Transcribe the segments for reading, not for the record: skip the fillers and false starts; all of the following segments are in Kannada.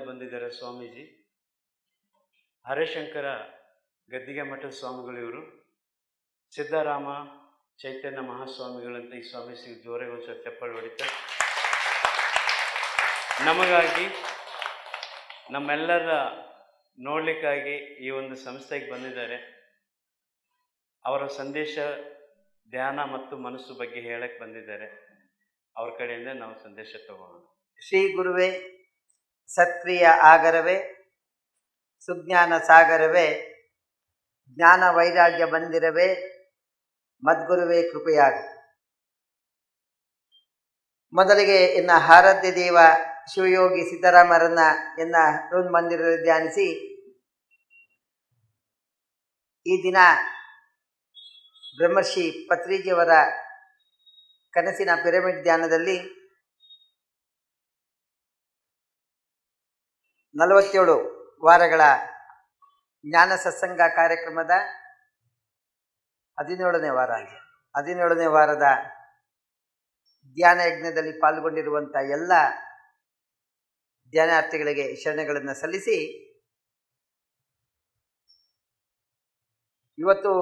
ಬಂದಿದ್ದಾರೆ ಸ್ವಾಮೀಜಿ. ಹರೇಶಂಕರ ಗದ್ದಿಗೆ ಮಠದ ಸ್ವಾಮಿಗಳು ಇವರು. ಸಿದ್ಧರಾಮ ಚೈತನ್ಯ ಮಹಾಸ್ವಾಮಿಗಳಂತ ಈ ಸ್ವಾಮೀಜಿ ಜೋರಾಗಿ ಒಂದು ಸ್ವಲ್ಪ ಚಪ್ಪಲ್ ಹೊಡಿತಾರೆ. ನಮಗಾಗಿ ನಮ್ಮೆಲ್ಲರ ನೋಡಲಿಕ್ಕಾಗಿ ಈ ಒಂದು ಸಂಸ್ಥೆಗೆ ಬಂದಿದ್ದಾರೆ. ಅವರ ಸಂದೇಶ ಧ್ಯಾನ ಮತ್ತು ಮನಸ್ಸು ಬಗ್ಗೆ ಹೇಳಕ್ಕೆ ಬಂದಿದ್ದಾರೆ. ಅವ್ರ ಕಡೆಯಿಂದ ನಾವು ಸಂದೇಶ ತಗೋಣ. ಶ್ರೀ ಗುರುವೇ, ಸತ್ಕ್ರಿಯ ಆಗರವೇ, ಸುಜ್ಞಾನ ಸಾಗರವೇ, ಜ್ಞಾನ ವೈರಾಗ್ಯ ಬಂದಿರವೇ, ಮದ್ಗುರುವೇ ಕೃಪೆಯಾಗ. ಮೊದಲಿಗೆ ಇನ್ನು ಆರಾಧ್ಯ ದೇವ ಶಿವಯೋಗಿ ಸಿದ್ದರಾಮರನ್ನ ಮಂದಿರದಲ್ಲಿ ಧ್ಯಾನಿಸಿ, ಈ ದಿನ ಬ್ರಹ್ಮರ್ಷಿ ಪತ್ರಿಜಿಯವರ ಕನಸಿನ ಪಿರಮಿಡ್ ಧ್ಯಾನದಲ್ಲಿ 47 ವಾರಗಳ ಜ್ಞಾನ ಸತ್ಸಂಗ ಕಾರ್ಯಕ್ರಮದ 17ನೇ ವಾರ ಆಗಿದೆ. 17ನೇ ವಾರದ ಧ್ಯಾನ ಯಜ್ಞದಲ್ಲಿ ಪಾಲ್ಗೊಂಡಿರುವಂಥ ಎಲ್ಲ ಧ್ಯಾನಾರ್ಥಿಗಳಿಗೆ ಶರಣಗಳನ್ನು ಸಲ್ಲಿಸಿ, ಇವತ್ತು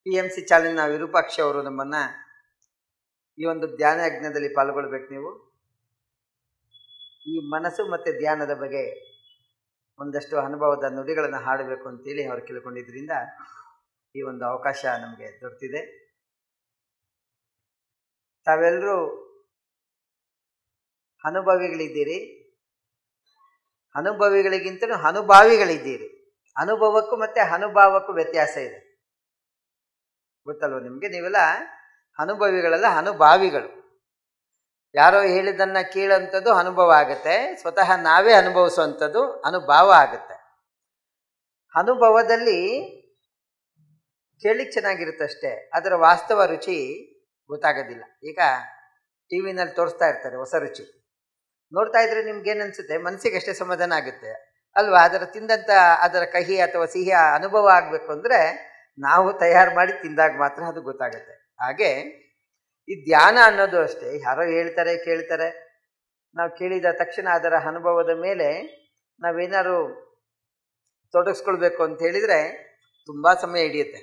PMC ಚಾಲನ ವಿರೂಪಾಕ್ಷ ಅವರು ನಮ್ಮನ್ನು ಈ ಒಂದು ಧ್ಯಾನ ಯಜ್ಞದಲ್ಲಿ ಪಾಲ್ಗೊಳ್ಬೇಕು. ನೀವು ಈ ಮನಸ್ಸು ಮತ್ತು ಧ್ಯಾನದ ಬಗ್ಗೆ ಒಂದಷ್ಟು ಅನುಭವದ ನುಡಿಗಳನ್ನು ಹಾಡಬೇಕು ಅಂತೇಳಿ ಅವರು ಕೇಳಿಕೊಂಡಿದ್ದರಿಂದ ಈ ಒಂದು ಅವಕಾಶ ನಮಗೆ ದೊರೆತಿದೆ. ತಾವೆಲ್ಲರೂ ಅನುಭವಿಗಳಿದ್ದೀರಿ, ಅನುಭವಿಗಳಿಗಿಂತಲೂ ಅನುಭಾವಿಗಳಿದ್ದೀರಿ. ಅನುಭವಕ್ಕೂ ಮತ್ತು ಅನುಭಾವಕ್ಕೂ ವ್ಯತ್ಯಾಸ ಇದೆ, ಗೊತ್ತಲ್ವ ನಿಮಗೆ? ನೀವೆಲ್ಲ ಅನುಭವಿಗಳಲ್ಲ, ಅನುಭಾವಿಗಳು. ಯಾರೋ ಹೇಳಿದ್ದನ್ನು ಕೇಳೋಂಥದ್ದು ಅನುಭವ ಆಗುತ್ತೆ, ಸ್ವತಃ ನಾವೇ ಅನುಭವಿಸುವಂಥದ್ದು ಅನುಭವ ಆಗುತ್ತೆ. ಅನುಭವದಲ್ಲಿ ಕೇಳಿಕ್ಕೆ ಚೆನ್ನಾಗಿರುತ್ತೆ ಅಷ್ಟೇ, ಅದರ ವಾಸ್ತವ ರುಚಿ ಗೊತ್ತಾಗೋದಿಲ್ಲ. ಈಗ TV ನಲ್ಲಿ ತೋರಿಸ್ತಾ ಇರ್ತಾರೆ ಹೊಸ ರುಚಿ, ನೋಡ್ತಾ ಇದ್ರೆ ನಿಮ್ಗೇನು ಅನಿಸುತ್ತೆ? ಮನಸ್ಸಿಗೆ ಅಷ್ಟೇ ಸಮಾಧಾನ ಆಗುತ್ತೆ. ಅಲ್ವಾ? ಅದರ ತಿಂದಂಥ ಅದರ ಕಹಿ ಅಥವಾ ಸಿಹಿಯ ಅನುಭವ ಆಗಬೇಕು ಅಂದರೆ ನಾವು ತಯಾರು ಮಾಡಿ ತಿಂದಾಗ ಮಾತ್ರ ಅದು ಗೊತ್ತಾಗುತ್ತೆ. ಹಾಗೆ ಈ ಧ್ಯಾನ ಅನ್ನೋದು ಅಷ್ಟೇ, ಯಾರೋ ಹೇಳ್ತಾರೆ ಕೇಳ್ತಾರೆ, ನಾವು ಕೇಳಿದ ತಕ್ಷಣ ಅದರ ಅನುಭವದ ಮೇಲೆ ನಾವೇನಾದ್ರು ತೊಡಗಿಸ್ಕೊಳ್ಬೇಕು ಅಂತ ಹೇಳಿದರೆ ತುಂಬ ಸಮಯ ಹಿಡಿಯುತ್ತೆ.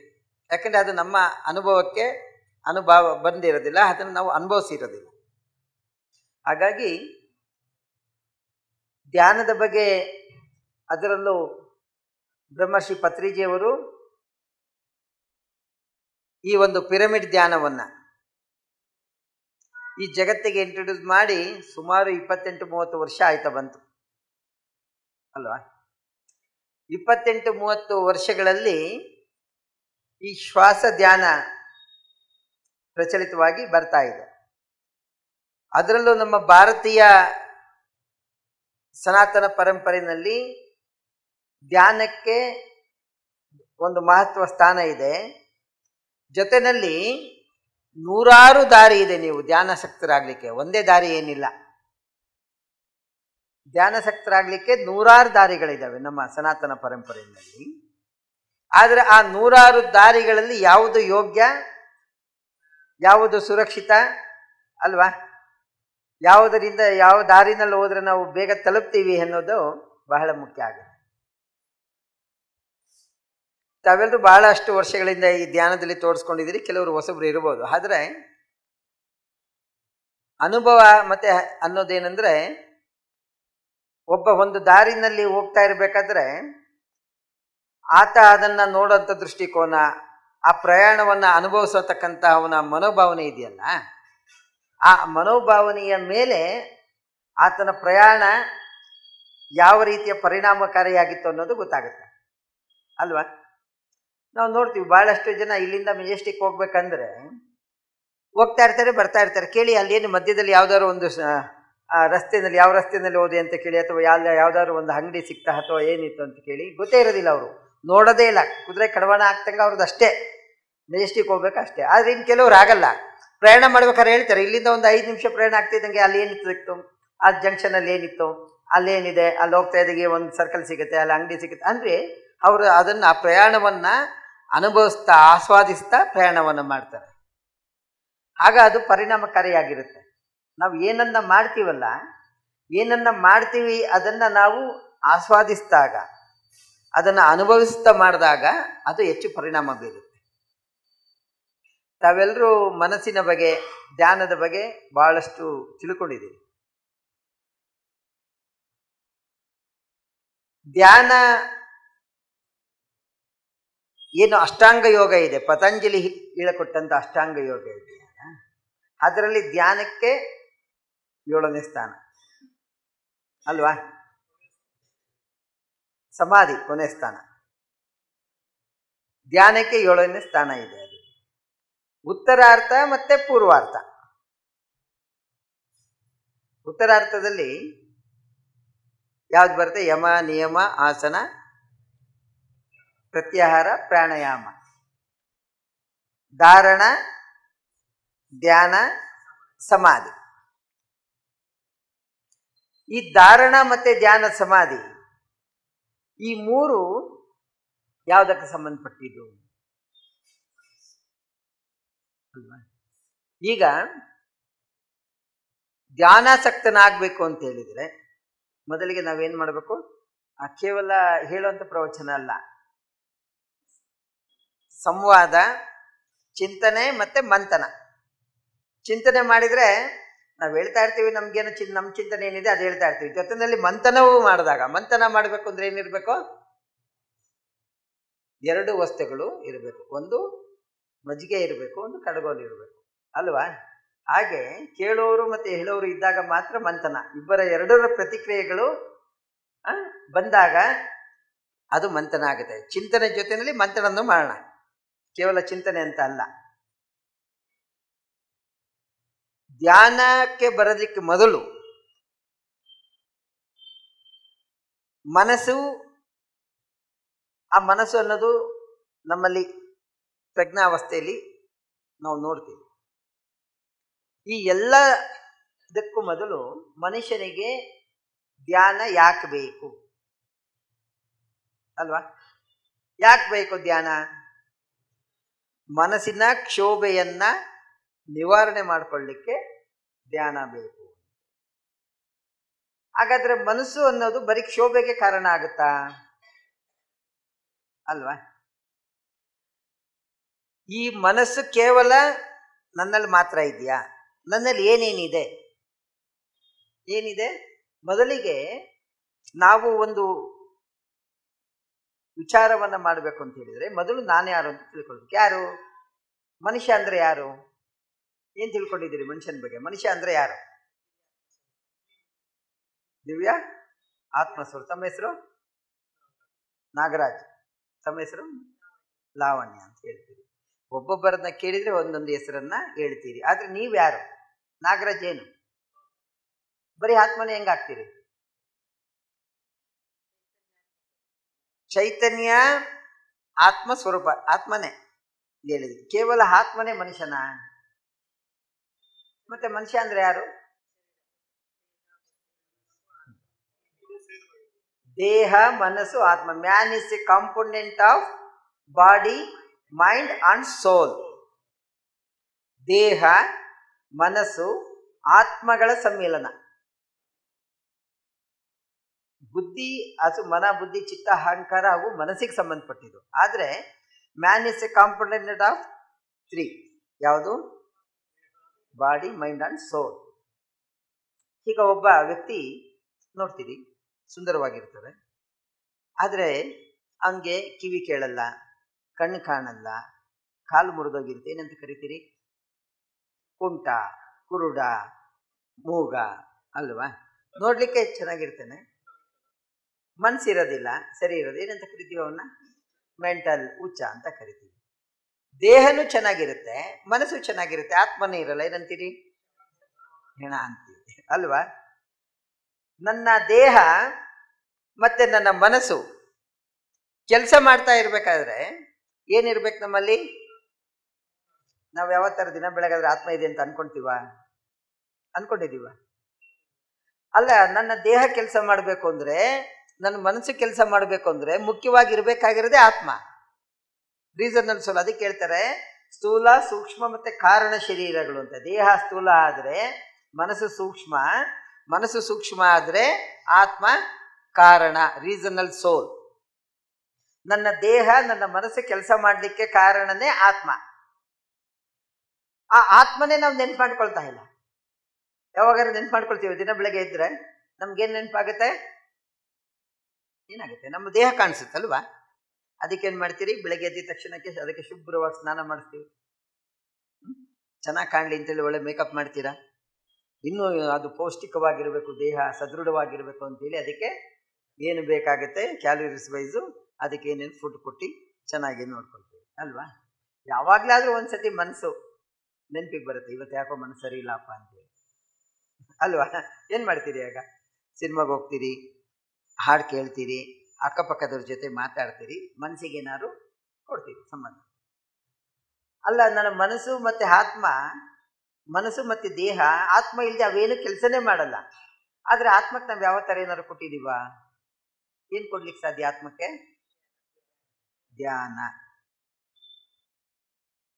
ಯಾಕಂದರೆ ಅದು ನಮ್ಮ ಅನುಭವಕ್ಕೆ ಬಂದಿರೋದಿಲ್ಲ, ಅದನ್ನು ನಾವು ಅನುಭವಿಸಿರೋದಿಲ್ಲ. ಹಾಗಾಗಿ ಧ್ಯಾನದ ಬಗ್ಗೆ, ಅದರಲ್ಲೂ ಬ್ರಹ್ಮರ್ಷಿ ಪತ್ರಿಜಿಯವರು ಈ ಒಂದು ಪಿರಮಿಡ್ ಧ್ಯಾನವನ್ನು ಈ ಜಗತ್ತಿಗೆ ಇಂಟ್ರೊಡ್ಯೂಸ್ ಮಾಡಿ ಸುಮಾರು 28-30 ವರ್ಷ ಆಯ್ತಾ ಬಂತು ಅಲ್ವಾ? 28-30 ವರ್ಷಗಳಲ್ಲಿ ಈ ಶ್ವಾಸ ಧ್ಯಾನ ಪ್ರಚಲಿತವಾಗಿ ಬರ್ತಾ ಇದೆ. ಅದರಲ್ಲೂ ನಮ್ಮ ಭಾರತೀಯ ಸನಾತನ ಪರಂಪರೆಯಲ್ಲಿ ಧ್ಯಾನಕ್ಕೆ ಒಂದು ಮಹತ್ವ ಸ್ಥಾನ ಇದೆ. ಜೊತೆಯಲ್ಲಿ ನೂರಾರು ದಾರಿ ಇದೆ. ನೀವು ಧ್ಯಾನಾಸಕ್ತರಾಗಲಿಕ್ಕೆ ಒಂದೇ ದಾರಿ ಏನಿಲ್ಲ. ಧ್ಯಾನಾಸಕ್ತರಾಗಲಿಕ್ಕೆ ನೂರಾರು ದಾರಿಗಳಿದ್ದಾವೆ ನಮ್ಮ ಸನಾತನ ಪರಂಪರೆಯಲ್ಲಿ. ಆದರೆ ಆ ನೂರಾರು ದಾರಿಗಳಲ್ಲಿ ಯಾವುದು ಯೋಗ್ಯ, ಯಾವುದು ಸುರಕ್ಷಿತ ಅಲ್ವಾ, ಯಾವುದರಿಂದ ಯಾವ ದಾರಿನಲ್ಲಿ ಹೋದರೆ ನಾವು ಬೇಗ ತಲುಪ್ತೀವಿ ಅನ್ನೋದು ಬಹಳ ಮುಖ್ಯ ಆಗುತ್ತೆ. ತಾವೆಲ್ಲರೂ ಬಹಳಷ್ಟು ವರ್ಷಗಳಿಂದ ಈ ಧ್ಯಾನದಲ್ಲಿ ತೋರಿಸ್ಕೊಂಡಿದ್ದೀರಿ, ಕೆಲವರು ಹೊಸಬ್ರು ಇರ್ಬೋದು. ಆದರೆ ಅನುಭವ ಮತ್ತೆ ಅನ್ನೋದೇನೆಂದರೆ, ಒಬ್ಬ ಒಂದು ದಾರಿನಲ್ಲಿ ಹೋಗ್ತಾ ಇರಬೇಕಾದ್ರೆ ಆತ ಅದನ್ನು ನೋಡೋಂಥ ದೃಷ್ಟಿಕೋನ, ಆ ಪ್ರಯಾಣವನ್ನು ಅನುಭವಿಸತಕ್ಕಂಥ ಅವನ ಮನೋಭಾವನೆ ಇದೆಯಲ್ಲ, ಆ ಮನೋಭಾವನೆಯ ಮೇಲೆ ಆತನ ಪ್ರಯಾಣ ಯಾವ ರೀತಿಯ ಪರಿಣಾಮಕಾರಿಯಾಗಿತ್ತು ಅನ್ನೋದು ಗೊತ್ತಾಗುತ್ತೆ ಅಲ್ವಾ? ನಾವು ನೋಡ್ತೀವಿ ಭಾಳಷ್ಟು ಜನ ಇಲ್ಲಿಂದ ಮೆಜೆಸ್ಟಿಕ್ ಹೋಗ್ಬೇಕಂದ್ರೆ ಹೋಗ್ತಾ ಇರ್ತಾರೆ, ಬರ್ತಾ ಇರ್ತಾರೆ. ಕೇಳಿ ಅಲ್ಲೇನು ಮಧ್ಯದಲ್ಲಿ ಯಾವ್ದಾದ್ರು ಒಂದು ರಸ್ತೆಯಲ್ಲಿ, ಯಾವ ರಸ್ತೆಯಲ್ಲಿ ಹೋದೆ ಅಂತ ಕೇಳಿ, ಅಥವಾ ಯಾವ್ದಾದ್ರು ಒಂದು ಅಂಗಡಿ ಸಿಕ್ತಾ ಅಥವಾ ಏನಿತ್ತು ಅಂತ ಕೇಳಿ ಗೊತ್ತೇ ಇರೋದಿಲ್ಲ. ಅವರು ನೋಡೋದೇ ಇಲ್ಲ. ಕುದುರೆ ಕಡವಾಣ ಆಗ್ತಂಗೆ ಅವ್ರದ್ದು ಅಷ್ಟೇ, ಮೆಜೆಸ್ಟಿಕ್ ಹೋಗ್ಬೇಕು ಅಷ್ಟೇ. ಆದರೆ ಇನ್ನು ಕೆಲವ್ರು ಆಗಲ್ಲ. ಪ್ರಯಾಣ ಮಾಡ್ಬೇಕಾದ್ರೆ ಹೇಳ್ತಾರೆ, ಇಲ್ಲಿಂದ ಒಂದು 5 ನಿಮಿಷ ಪ್ರಯಾಣ ಆಗ್ತಿದ್ದಂಗೆ ಅಲ್ಲಿ ಏನಿತ್ತು, ಆ ಜಂಕ್ಷನಲ್ಲಿ ಏನಿತ್ತು, ಅಲ್ಲೇನಿದೆ, ಅಲ್ಲಿ ಹೋಗ್ತಾ ಇದ್ದಾಗೆ ಒಂದು ಸರ್ಕಲ್ ಸಿಗುತ್ತೆ, ಅಲ್ಲಿ ಅಂಗಡಿ ಸಿಗುತ್ತೆ. ಅಂದರೆ ಅವರು ಅದನ್ನು, ಆ ಪ್ರಯಾಣವನ್ನು ಅನುಭವಿಸ್ತಾ ಆಸ್ವಾದಿಸ್ತಾ ಪ್ರಯಾಣವನ್ನು ಮಾಡ್ತಾರೆ. ಆಗ ಅದು ಪರಿಣಾಮಕಾರಿಯಾಗಿರುತ್ತೆ. ನಾವು ಏನನ್ನ ಮಾಡ್ತೀವಲ್ಲ, ಏನನ್ನ ಮಾಡ್ತೀವಿ ಅದನ್ನು ನಾವು ಆಸ್ವಾದಿಸಿದಾಗ, ಅದನ್ನು ಅನುಭವಿಸ್ತಾ ಮಾಡಿದಾಗ ಅದು ಹೆಚ್ಚು ಪರಿಣಾಮ ಬೀರುತ್ತೆ. ತಾವೆಲ್ಲರೂ ಮನಸ್ಸಿನ ಬಗ್ಗೆ, ಧ್ಯಾನದ ಬಗ್ಗೆ ಬಹಳಷ್ಟು ತಿಳ್ಕೊಂಡಿದ್ದೀವಿ. ಧ್ಯಾನ ಏನು ಅಷ್ಟಾಂಗ ಯೋಗ ಇದೆ, ಪತಂಜಲಿ ಹೇಳಿಕೊಟ್ಟಂಥ ಅಷ್ಟಾಂಗ ಯೋಗ ಇದೆ, ಅದರಲ್ಲಿ ಧ್ಯಾನಕ್ಕೆ 7ನೇ ಸ್ಥಾನ ಅಲ್ವಾ? ಸಮಾಧಿ ಕೊನೆ ಸ್ಥಾನ, ಧ್ಯಾನಕ್ಕೆ 7ನೇ ಸ್ಥಾನ ಇದೆ. ಅದು ಉತ್ತರಾರ್ಥ ಮತ್ತೆ ಪೂರ್ವಾರ್ಥ. ಉತ್ತರಾರ್ಥದಲ್ಲಿ ಯಾವ್ದು ಬರುತ್ತೆ? ಯಮ, ನಿಯಮ, ಆಸನ, ಪ್ರತ್ಯಾಹಾರ, ಪ್ರಾಣಾಯಾಮ, ಧಾರಣ, ಧ್ಯಾನ, ಸಮಾಧಿ. ಈ ಧಾರಣ ಮತ್ತೆ ಧ್ಯಾನ, ಸಮಾಧಿ ಈ 3 ಯಾವುದಕ್ಕೆ ಸಂಬಂಧಪಟ್ಟಿದ್ದು? ಈಗ ಧ್ಯಾನಾಸಕ್ತನಾಗಬೇಕು ಅಂತ ಹೇಳಿದರೆ ಮೊದಲಿಗೆ ನಾವೇನು ಮಾಡಬೇಕು? ಕೇವಲ ಹೇಳುವಂಥ ಪ್ರವಚನ ಅಲ್ಲ, ಸಂವಾದ, ಚಿಂತನೆ ಮತ್ತು ಮಂಥನ. ಚಿಂತನೆ ಮಾಡಿದರೆ ನಾವು ಹೇಳ್ತಾ ಇರ್ತೀವಿ, ನಮಗೇನು ನಮ್ಮ ಚಿಂತನೆ ಏನಿದೆ ಅದು ಹೇಳ್ತಾ ಇರ್ತೀವಿ. ಜೊತೆಯಲ್ಲಿ ಮಂಥನವೂ ಮಾಡಿದಾಗ, ಮಂಥನ ಮಾಡಬೇಕು ಅಂದರೆ ಏನಿರಬೇಕು? 2 ವಸ್ತುಗಳು ಇರಬೇಕು. ಒಂದು ಮಜ್ಜಿಗೆ ಇರಬೇಕು, ಒಂದು ಕಡಗೋಲು ಇರಬೇಕು ಅಲ್ವಾ? ಹಾಗೆ ಕೇಳೋರು ಮತ್ತು ಹೇಳೋರು ಇದ್ದಾಗ ಮಾತ್ರ ಮಂಥನ. ಇಬ್ಬರ 2ರ ಪ್ರತಿಕ್ರಿಯೆಗಳು ಬಂದಾಗ ಅದು ಮಂಥನ ಆಗುತ್ತೆ. ಚಿಂತನೆ ಜೊತೆಯಲ್ಲಿ ಮಂಥನವನ್ನು ಮಾಡೋಣ, ಕೇವಲ ಚಿಂತನೆ ಅಂತ ಅಲ್ಲ. ಧ್ಯಾನಕ್ಕೆ ಬರೋದಕ್ಕೆ ಮೊದಲು ಮನಸ್ಸು, ಆ ಮನಸ್ಸು ಅನ್ನೋದು ನಮ್ಮಲ್ಲಿ ಪ್ರಜ್ಞಾವಸ್ಥೆಯಲ್ಲಿ ನಾವು ನೋಡ್ತೀವಿ. ಈ ಎಲ್ಲದಕ್ಕೂ ಮೊದಲು ಮನುಷ್ಯನಿಗೆ ಧ್ಯಾನ ಯಾಕೆ ಬೇಕು? ಅಲ್ವಾ? ಯಾಕೆ ಬೇಕು ಧ್ಯಾನ? ಮನಸ್ಸಿನ ಕ್ಷೋಭೆಯನ್ನ ನಿವಾರಣೆ ಮಾಡಿಕೊಳ್ಳಿಕ್ಕೆ ಧ್ಯಾನ ಬೇಕು. ಹಾಗಾದ್ರೆ ಮನಸ್ಸು ಅನ್ನೋದು ಬರೀ ಕ್ಷೋಭೆಗೆ ಕಾರಣ ಆಗುತ್ತಾ? ಅಲ್ವಾ? ಈ ಮನಸ್ಸು ಕೇವಲ ನನ್ನಲ್ಲಿ ಮಾತ್ರ ಇದೆಯಾ? ನನ್ನಲ್ಲಿ ಏನೇನಿದೆ? ಏನಿದೆ? ಮೊದಲಿಗೆ ನಾವು ಒಂದು ವಿಚಾರವನ್ನ ಮಾಡಬೇಕು ಅಂತ ಹೇಳಿದ್ರೆ ಮೊದಲು ನಾನು ಯಾರು ಅಂತ ತಿಳ್ಕೊಳ್ಬೇಕು. ಯಾರು? ಮನುಷ್ಯ ಅಂದ್ರೆ ಯಾರು? ಏನ್ ತಿಳ್ಕೊಂಡಿದ್ದೀರಿ ಮನುಷ್ಯನ ಬಗ್ಗೆ? ಮನುಷ್ಯ ಅಂದ್ರೆ ಯಾರು? ದಿವ್ಯಾ ಆತ್ಮಸ್ವರ. ತಮ್ಮ ಹೆಸರು? ನಾಗರಾಜ್. ತಮ್ಮ ಹೆಸರು? ಲಾವಣ್ಯ ಅಂತ ಹೇಳ್ತೀರಿ. ಒಬ್ಬೊಬ್ಬರನ್ನ ಕೇಳಿದ್ರೆ ಒಂದೊಂದು ಹೆಸರನ್ನ ಹೇಳ್ತೀರಿ. ಆದ್ರೆ ನೀವ್ಯಾರು? ನಾಗರಾಜ್ ಏನು? ಬರೀ ಆತ್ಮನೇ ಹೆಂಗಾಗ್ತೀರಿ? ಚೈತನ್ಯ ಆತ್ಮ ಸ್ವರೂಪ, ಆತ್ಮನೇ ಹೇಳಿದ್ರಿ. ಕೇವಲ ಆತ್ಮನೇ ಮನುಷ್ಯನ? ಮತ್ತೆ ಮನುಷ್ಯ ಅಂದ್ರೆ ಯಾರು? ದೇಹ, ಮನಸ್ಸು, ಆತ್ಮ. Man is a component of body, mind and soul. ದೇಹ, ಮನಸ್ಸು, ಆತ್ಮಗಳ ಸಮ್ಮಿಲನ. ಬುದ್ಧಿ, ಅದು ಮನ, ಬುದ್ಧಿ, ಚಿತ್ತ, ಅಹಂಕಾರ ಅವು ಮನಸ್ಸಿಗೆ ಸಂಬಂಧಪಟ್ಟಿದ್ದು. ಆದರೆ man is a component of 3. ಯಾವುದು? Body, mind and soul. ಈಗ ಒಬ್ಬ ವ್ಯಕ್ತಿ ನೋಡ್ತೀರಿ, ಸುಂದರವಾಗಿರ್ತಾರೆ. ಆದರೆ ಅವನಿಗೆ ಕಿವಿ ಕೇಳಲ್ಲ, ಕಣ್ಣು ಕಾಣಲ್ಲ, ಕಾಲು ಮುರಿದೋಗಿರುತ್ತೆ. ಏನಂತ ಕರಿತೀರಿ? ಕುಂಟ, ಕುರುಡ, ಮೂಗ ಅಲ್ವಾ? ನೋಡ್ಲಿಕ್ಕೆ ಚೆನ್ನಾಗಿರ್ತಾನೆ, ಮನಸ್ಸಿರೋದಿಲ್ಲ, ಸರಿ ಇರೋದು. ಏನಂತ ಕರಿತೀವಿ ಅವನ್ನ? ಮೆಂಟಲ್, ಹುಚ್ಚ ಅಂತ ಕರಿತೀವಿ. ದೇಹನೂ ಚೆನ್ನಾಗಿರುತ್ತೆ, ಮನಸ್ಸು ಚೆನ್ನಾಗಿರುತ್ತೆ, ಆತ್ಮನೇ ಇರಲ್ಲ. ಏನಂತೀರಿ? ಹೆಣ ಅಂತೀವಿ ಅಲ್ವಾ? ನನ್ನ ದೇಹ ಮತ್ತೆ ನನ್ನ ಮನಸ್ಸು ಕೆಲಸ ಮಾಡ್ತಾ ಇರ್ಬೇಕಾದ್ರೆ ಏನಿರ್ಬೇಕು ನಮ್ಮಲ್ಲಿ? ನಾವು ಯಾವತ್ತರ ದಿನ ಬೆಳಗಾದ್ರೆ ಆತ್ಮ ಇದೆ ಅಂತ ಅನ್ಕೊಂತೀವ? ಅನ್ಕೊಂಡಿದೀವ? ಅಲ್ಲ, ನನ್ನ ದೇಹ ಕೆಲಸ ಮಾಡಬೇಕು ಅಂದ್ರೆ, ನನ್ನ ಮನಸ್ಸು ಕೆಲಸ ಮಾಡಬೇಕು ಅಂದ್ರೆ ಮುಖ್ಯವಾಗಿ ಇರಬೇಕಾಗಿರೋದೇ ಆತ್ಮ, ರೀಸನಲ್ ಸೋಲ್. ಅದಕ್ಕೆ ಹೇಳ್ತಾರೆ ಸ್ಥೂಲ, ಸೂಕ್ಷ್ಮ ಮತ್ತೆ ಕಾರಣ ಶರೀರಗಳು ಅಂತ. ದೇಹ ಸ್ಥೂಲ ಆದ್ರೆ ಮನಸ್ಸು ಸೂಕ್ಷ್ಮ, ಮನಸ್ಸು ಸೂಕ್ಷ್ಮ ಆದ್ರೆ ಆತ್ಮ ಕಾರಣ, ರೀಸನಲ್ ಸೋಲ್. ನನ್ನ ದೇಹ, ನನ್ನ ಮನಸ್ಸು ಕೆಲಸ ಮಾಡಲಿಕ್ಕೆ ಕಾರಣನೇ ಆತ್ಮ. ಆ ಆತ್ಮನೇ ನಾವು ನೆನ್ಪು ಮಾಡ್ಕೊಳ್ತಾ ಇಲ್ಲ. ಯಾವಾಗಾದ್ರೂ ನೆನ್ಪು ಮಾಡ್ಕೊಳ್ತೀವಿ? ದಿನ ಬೆಳಗ್ಗೆ ಇದ್ರೆ ನಮ್ಗೇನ್ ನೆನಪಾಗುತ್ತೆ? ಏನಾಗುತ್ತೆ? ನಮ್ಮ ದೇಹ ಕಾಣಿಸುತ್ತಲ್ವಾ? ಅದಕ್ಕೇನ್ ಮಾಡ್ತೀರಿ? ಬೆಳಗ್ಗೆ ಎದ್ದ ತಕ್ಷಣಕ್ಕೆ ಅದಕ್ಕೆ ಶುಭ್ರವಾಗಿ ಸ್ನಾನ ಮಾಡಿಸ್ತೀವಿ. ಚೆನ್ನಾಗಿ ಕಾಣಲಿ ಅಂತೇಳಿ ಒಳ್ಳೆ ಮೇಕಪ್ ಮಾಡ್ತೀರಾ. ಇನ್ನೂ ಅದು ಪೌಷ್ಟಿಕವಾಗಿರಬೇಕು, ದೇಹ ಸದೃಢವಾಗಿರ್ಬೇಕು ಅಂತೇಳಿ ಅದಕ್ಕೆ ಏನು ಬೇಕಾಗುತ್ತೆ ಕ್ಯಾಲೋರೀಸ್ ವೈಸು ಅದಕ್ಕೆ ಏನೇನು ಫುಡ್ ಕೊಟ್ಟು ಚೆನ್ನಾಗಿ ನೋಡ್ಕೊಳ್ತೀವಿ ಅಲ್ವಾ? ಯಾವಾಗಲಾದ್ರೂ ಒಂದ್ಸತಿ ಮನಸ್ಸು ನೆನಪಿಗೆ ಬರುತ್ತೆ, ಇವತ್ತು ಯಾಕೋ ಮನಸ್ಸು ಸರಿ ಇಲ್ಲಪ್ಪ ಅಂತೇಳಿ ಅಲ್ವಾ? ಏನು ಮಾಡ್ತೀರಿ ಆಗ? ಸಿನಿಮಾಗೆ ಹೋಗ್ತೀರಿ, ಹಾಡು ಕೇಳ್ತೀರಿ, ಅಕ್ಕಪಕ್ಕದವ್ರ ಜೊತೆ ಮಾತಾಡ್ತೀರಿ, ಮನಸ್ಸಿಗೆ ಏನಾದ್ರು ಕೊಡ್ತೀರಿ ಸಂಬಂಧ. ಅಲ್ಲ, ನನ್ನ ಮನಸ್ಸು ಮತ್ತೆ ಆತ್ಮ, ಮನಸ್ಸು ಮತ್ತೆ ದೇಹ, ಆತ್ಮ ಇಲ್ಲದೆ ಅವೇನು ಕೆಲಸನೇ ಮಾಡಲ್ಲ. ಆದ್ರೆ ಆತ್ಮಕ್ಕೆ ನಾವು ಯಾವ ಥರ ಏನಾದ್ರು ಕೊಟ್ಟಿದ್ದೀವ? ಏನು ಕೊಡ್ಲಿಕ್ಕೆ ಸಾಧ್ಯ ಆತ್ಮಕ್ಕೆ? ಧ್ಯಾನ.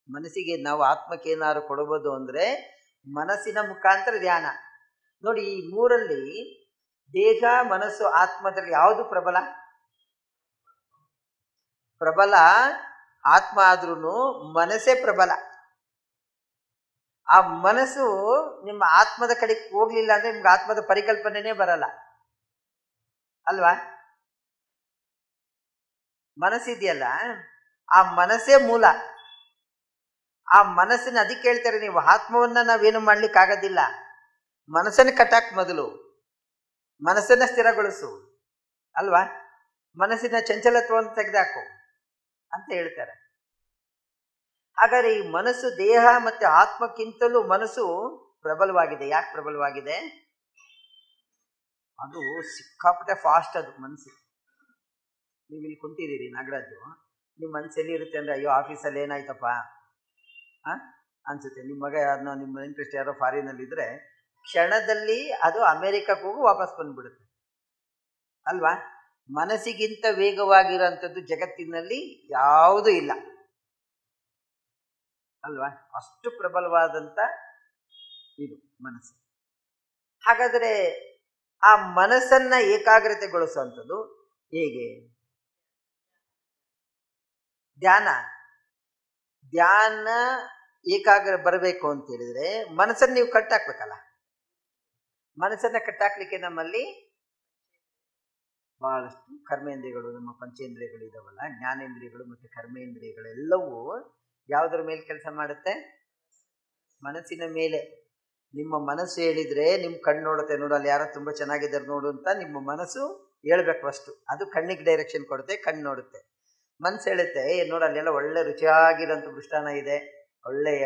ಮನಸ್ಸಿಗೆ ನಾವು ಆತ್ಮಕ್ಕೆ ಏನಾದ್ರು ಕೊಡಬಹುದು ಅಂದ್ರೆ ಮನಸ್ಸಿನ ಮುಖಾಂತರ ಧ್ಯಾನ. ನೋಡಿ, ಈ ಮೂರಲ್ಲಿ ದೇಹ, ಮನಸ್ಸು, ಆತ್ಮದಲ್ಲಿ ಯಾವುದು ಪ್ರಬಲ? ಪ್ರಬಲ ಆತ್ಮ ಆದ್ರೂ ಮನಸ್ಸೇ ಪ್ರಬಲ. ಆ ಮನಸ್ಸು ನಿಮ್ಮ ಆತ್ಮದ ಕಡೆಗೆ ಹೋಗ್ಲಿಲ್ಲ ಅಂದ್ರೆ ನಿಮ್ಗೆ ಆತ್ಮದ ಪರಿಕಲ್ಪನೆನೇ ಬರಲ್ಲ ಅಲ್ವಾ? ಮನಸ್ಸಿದೆಯಲ್ಲ, ಆ ಮನಸ್ಸೇ ಮೂಲ. ಆ ಮನಸ್ಸಿನ ಅದಕ್ಕೆ ಹೇಳ್ತಾರೆ, ನೀವು ಆತ್ಮವನ್ನ ನಾವೇನು ಮಾಡ್ಲಿಕ್ಕೆ ಆಗೋದಿಲ್ಲ, ಮನಸ್ಸನ್ನು ಕಟ್ಟಾಕ್ ಮೊದಲು, ಮನಸ್ಸನ್ನ ಸ್ಥಿರಗೊಳಿಸು ಅಲ್ವಾ? ಮನಸ್ಸಿನ ಚಂಚಲತ್ವವನ್ನು ತೆಗೆದಾಕು ಅಂತ ಹೇಳ್ತಾರೆ. ಹಾಗಾದ್ರೆ ಈ ಮನಸ್ಸು ದೇಹ ಮತ್ತೆ ಆತ್ಮಕ್ಕಿಂತಲೂ ಮನಸ್ಸು ಪ್ರಬಲವಾಗಿದೆ. ಯಾಕೆ ಪ್ರಬಲವಾಗಿದೆ? ಅದು ಸಿಕ್ಕಾಪಟ್ಟೆ ಫಾಸ್ಟ್. ಅದು ಮನಸ್ಸು. ನೀವು ಇಲ್ಲಿ ಕುಂತಿದ್ದೀರಿ ನಾಗರಾಜು, ನಿಮ್ಮ ಮನಸ್ಸಲ್ಲಿ ಇರುತ್ತೆ ಅಂದ್ರೆ ಅಯ್ಯೋ ಆಫೀಸಲ್ಲಿ ಏನಾಯ್ತಪ್ಪ ಅನ್ಸುತ್ತೆ. ನಿಮ್ಮ ಮಗ ಯಾರನ್ನೋ, ನಿಮ್ಮ ಇಂಟ್ರೆಸ್ಟ್ ಯಾರೋ ಫಾರಿನಲ್ಲಿ ಇದ್ರೆ ಕ್ಷಣದಲ್ಲಿ ಅದು ಅಮೆರಿಕಕ್ಕೆ ಹೋಗಿ ವಾಪಸ್ ಬಂದ್ಬಿಡುತ್ತೆ ಅಲ್ವಾ? ಮನಸ್ಸಿಗಿಂತ ವೇಗವಾಗಿರೋಂಥದ್ದು ಜಗತ್ತಿನಲ್ಲಿ ಯಾವುದೂ ಇಲ್ಲ ಅಲ್ವಾ? ಅಷ್ಟು ಪ್ರಬಲವಾದಂಥ ಇದು ಮನಸ್ಸು. ಹಾಗಾದರೆ ಆ ಮನಸ್ಸನ್ನ ಏಕಾಗ್ರತೆಗೊಳಿಸುವಂಥದ್ದು ಹೇಗೆ? ಧ್ಯಾನ ಏಕಾಗ್ರ ಬರಬೇಕು ಅಂತ ಹೇಳಿದ್ರೆ ಮನಸ್ಸನ್ನು ನೀವು ಕಟ್ಟಾಕ್ಬೇಕಲ್ಲ. ಮನಸ್ಸನ್ನ ಕಟ್ಟಾಕ್ಲಿಕ್ಕೆ ನಮ್ಮಲ್ಲಿ ಬಹಳಷ್ಟು ಕರ್ಮೇಂದ್ರಿಯಗಳು, ನಮ್ಮ ಪಂಚೇಂದ್ರಿಯಗಳು ಇದಾವಲ್ಲ, ಜ್ಞಾನೇಂದ್ರಿಯಗಳು ಮತ್ತು ಕರ್ಮೇಂದ್ರಿಯಗಳೆಲ್ಲವೂ ಯಾವುದರ ಮೇಲೆ ಕೆಲಸ ಮಾಡುತ್ತೆ? ಮನಸ್ಸಿನ ಮೇಲೆ. ನಿಮ್ಮ ಮನಸ್ಸು ಹೇಳಿದ್ರೆ ನಿಮ್ಮ ಕಣ್ಣು ನೋಡುತ್ತೆ, ನೋಡು ಅಲ್ಲಿ ಯಾರೋ ತುಂಬ ಚೆನ್ನಾಗಿದ್ದಾರೆ ನೋಡು ಅಂತ ನಿಮ್ಮ ಮನಸ್ಸು ಹೇಳ್ಬೇಕು ಫಸ್ಟು. ಅದು ಕಣ್ಣಿಗೆ ಡೈರೆಕ್ಷನ್ ಕೊಡುತ್ತೆ, ಕಣ್ಣು ನೋಡುತ್ತೆ. ಮನಸ್ಸು ಹೇಳುತ್ತೆ ನೋಡು ಅಲ್ಲೆಲ್ಲ ಒಳ್ಳೆ ರುಚಿಯಾಗಿರೋಂಥ ಮೃಷ್ಟಾನ್ನ ಇದೆ, ಒಳ್ಳೆಯ